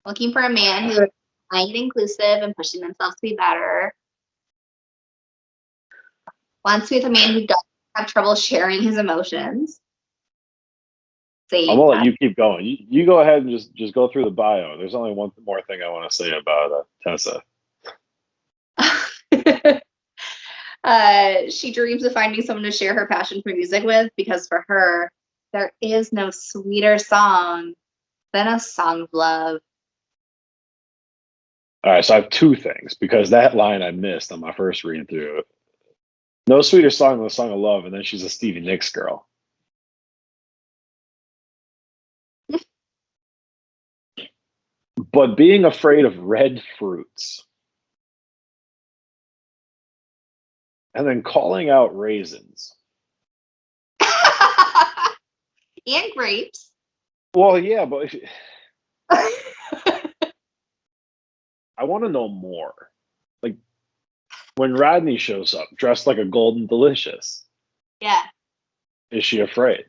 Looking for a man who is kind and inclusive and pushing themselves to be better. Wants to be with a man who doesn't have trouble sharing his emotions. saying I'm gonna let that. you keep going. You go ahead and just go through the bio. There's only one more thing I want to say about Tessa. She dreams of finding someone to share her passion for music with, because for her, there is no sweeter song than a song of love. All right, so I have two things because that line I missed on my first read through. No sweeter song than a song of love, and then she's a Stevie Nicks girl. But being afraid of red fruits and then calling out raisins. And grapes. Well, yeah, but I want to know more. Like when Rodney shows up dressed like a golden delicious, Yeah. is she afraid?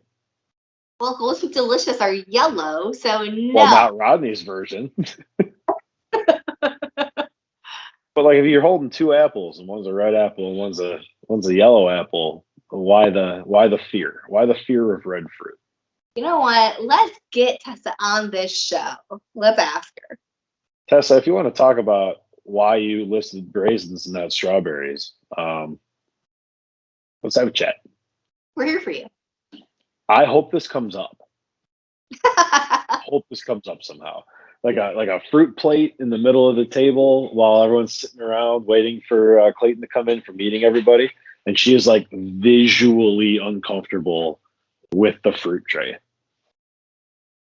Well, Golden Delicious are yellow, so no. Well, not Rodney's version. But like if you're holding two apples and one's a red apple and one's a yellow apple, why the fear? Why the fear of red fruit? You know what? Let's get Tessa on this show. Let's ask her. Tessa, if you want to talk about why you listed raisins and not strawberries, let's have a chat. We're here for you. I hope this comes up. I hope this comes up somehow. Like a fruit plate in the middle of the table while everyone's sitting around waiting for Clayton to come in for meeting everybody, and she is like visually uncomfortable with the fruit tray.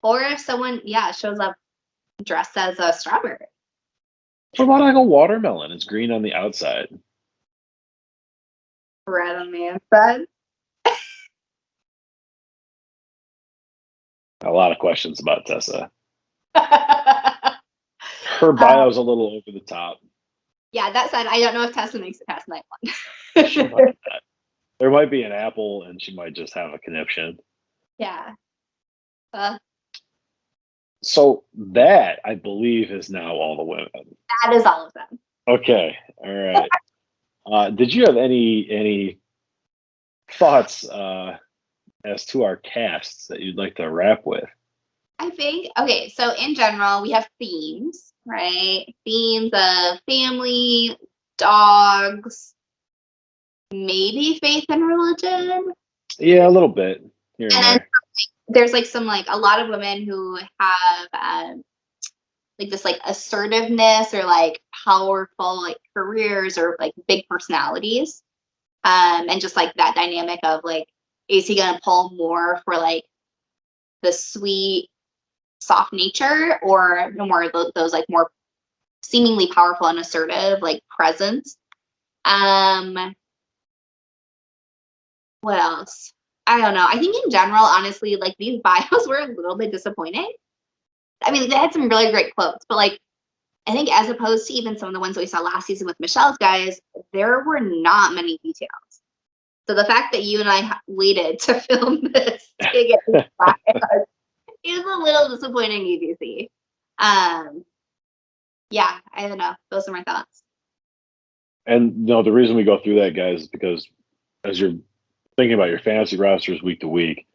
Or if someone, shows up dressed as a strawberry. What about like a watermelon? It's green on the outside. Red on the inside. A lot of questions about Tessa. Her bio's a little over the top. Yeah, that said, I don't know if Tessa makes it past night one. She might not. There might be an apple, and she might just have a conniption. Yeah. So that, I believe, is now all the women. That is all of them. Okay, all right. Did you have any thoughts as to our casts that you'd like to wrap with? I think, okay, so in general, we have themes, right? Themes of family, dogs, maybe faith and religion. Yeah, a little bit here and And there. there's like some, like a lot of women who have like this like assertiveness or like powerful like careers or like big personalities. And just like that dynamic of like, is he gonna pull more for like the sweet, soft nature, or more those like more seemingly powerful and assertive like presence? What else? I don't know. I think in general, honestly, like these bios were a little bit disappointing. I mean, they had some really great quotes, but like I think as opposed to even some of the ones that we saw last season with Michelle's guys, there were not many details. So the fact that you and I waited to film this to get these bios is a little disappointing, UBC. Yeah, I don't know. Those are my thoughts. And no, the reason we go through that, guys, is because as you're thinking about your fantasy rosters week to week,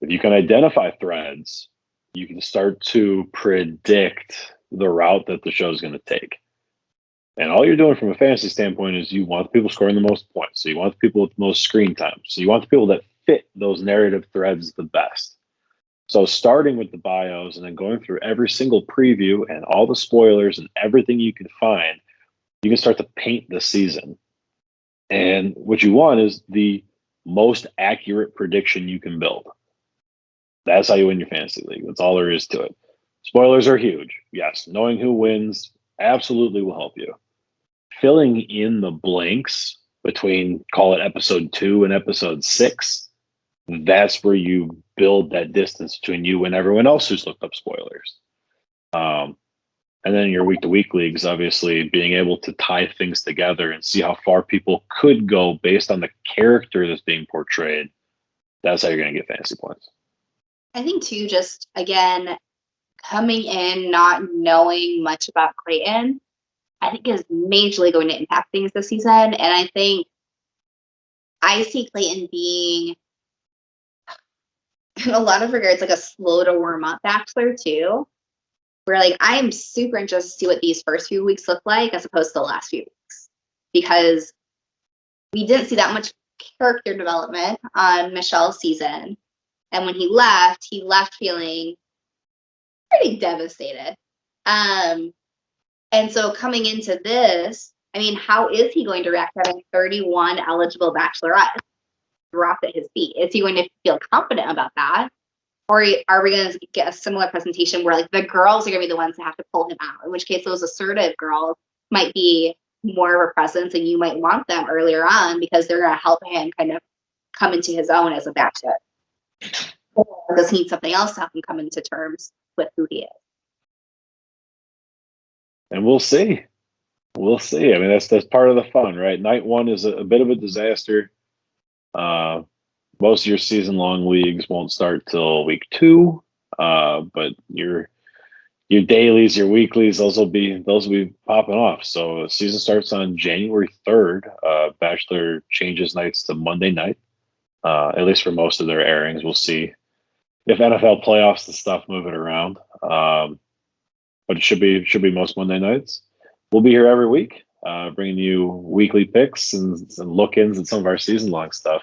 if you can identify threads, you can start to predict the route that the show is going to take. And all you're doing from a fantasy standpoint is you want the people scoring the most points. So you want the people with the most screen time. So you want the people that fit those narrative threads the best. So starting with the bios and then going through every single preview and all the spoilers and everything you can find, you can start to paint the season. And what you want is the most accurate prediction you can build. That's how you win your fantasy league. That's all there is to it. Spoilers are huge. Yes, knowing who wins absolutely will help you. Filling in the blanks between, call it episode 2 and episode 6, that's where you build that distance between you and everyone else who's looked up spoilers. And then your week-to-week leagues, obviously, being able to tie things together and see how far people could go based on the character that's being portrayed. That's how you're going to get fantasy points. I think, too, just, again, coming in not knowing much about Clayton, I think is majorly going to impact things this season. And I think I see Clayton being in a lot of regards, like a slow to warm up Bachelor too. Where like I am super interested to see what these first few weeks look like as opposed to the last few weeks, because we didn't see that much character development on Michelle's season, and when he left feeling pretty devastated. And so coming into this, I mean, how is he going to react to having 31 eligible bachelorettes dropped at his feet? Is he going to feel confident about that? Or are we going to get a similar presentation where like the girls are going to be the ones that have to pull him out? In which case those assertive girls might be more of a presence and you might want them earlier on because they're going to help him kind of come into his own as a bachelor. Or does he need something else to help him come into terms with who he is? And we'll see. We'll see. I mean, that's part of the fun, right? Night one is a bit of a disaster. Most of your season-long leagues won't start till week 2, but your dailies, your weeklies, those will be popping off. So the season starts on January 3rd. Bachelor changes nights to Monday night, at least for most of their airings. We'll see if NFL playoffs and stuff move it around, but it should be most Monday nights. We'll be here every week, bringing you weekly picks and look-ins and some of our season-long stuff.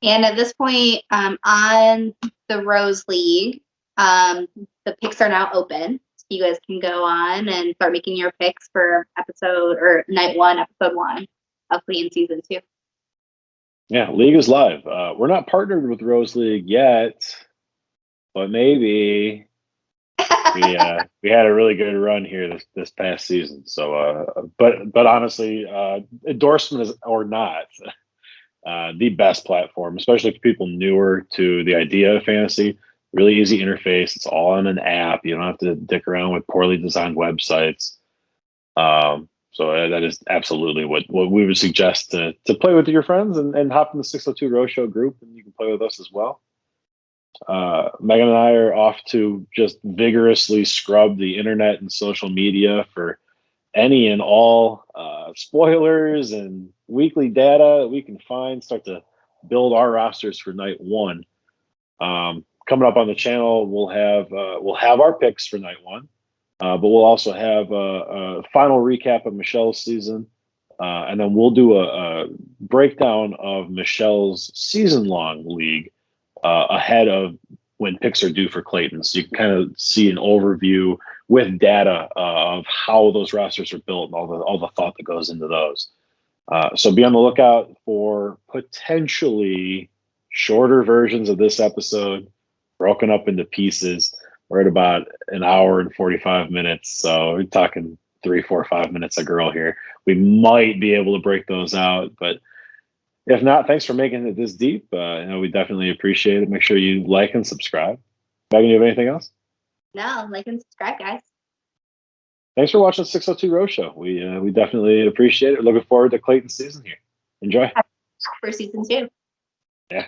And at this point, on the Rose League, the picks are now open. So you guys can go on and start making your picks for night 1, episode 1 of Queen season 2. Yeah, League is live. We're not partnered with Rose League yet, but maybe we had a really good run here this past season. So, but honestly, endorsement is or not. The best platform, especially for people newer to the idea of fantasy. Really easy interface. It's all on an app. You don't have to dick around with poorly designed websites. So that is absolutely what we would suggest to play with your friends and hop in the 602 Row Show group, and you can play with us as well. Megan and I are off to just vigorously scrub the internet and social media for any and all spoilers and weekly data we can find, start to build our rosters for night 1. Coming up on the channel, we'll have our picks for night 1, but we'll also have a final recap of Michelle's season, and then we'll do a breakdown of Michelle's season-long league ahead of when picks are due for Clayton. So you can kind of see an overview with data of how those rosters are built and all the thought that goes into those. So be on the lookout for potentially shorter versions of this episode, broken up into pieces. We're at about an hour and 45 minutes. So we're talking 3, 4, 5 minutes a girl here. We might be able to break those out, but if not, thanks for making it this deep. We definitely appreciate it. Make sure you like and subscribe. Megan, you have anything else? No, like and subscribe, guys. Thanks for watching the 602 Row Show. We definitely appreciate it. Looking forward to Clayton's season here. Enjoy. For season 2. Yeah.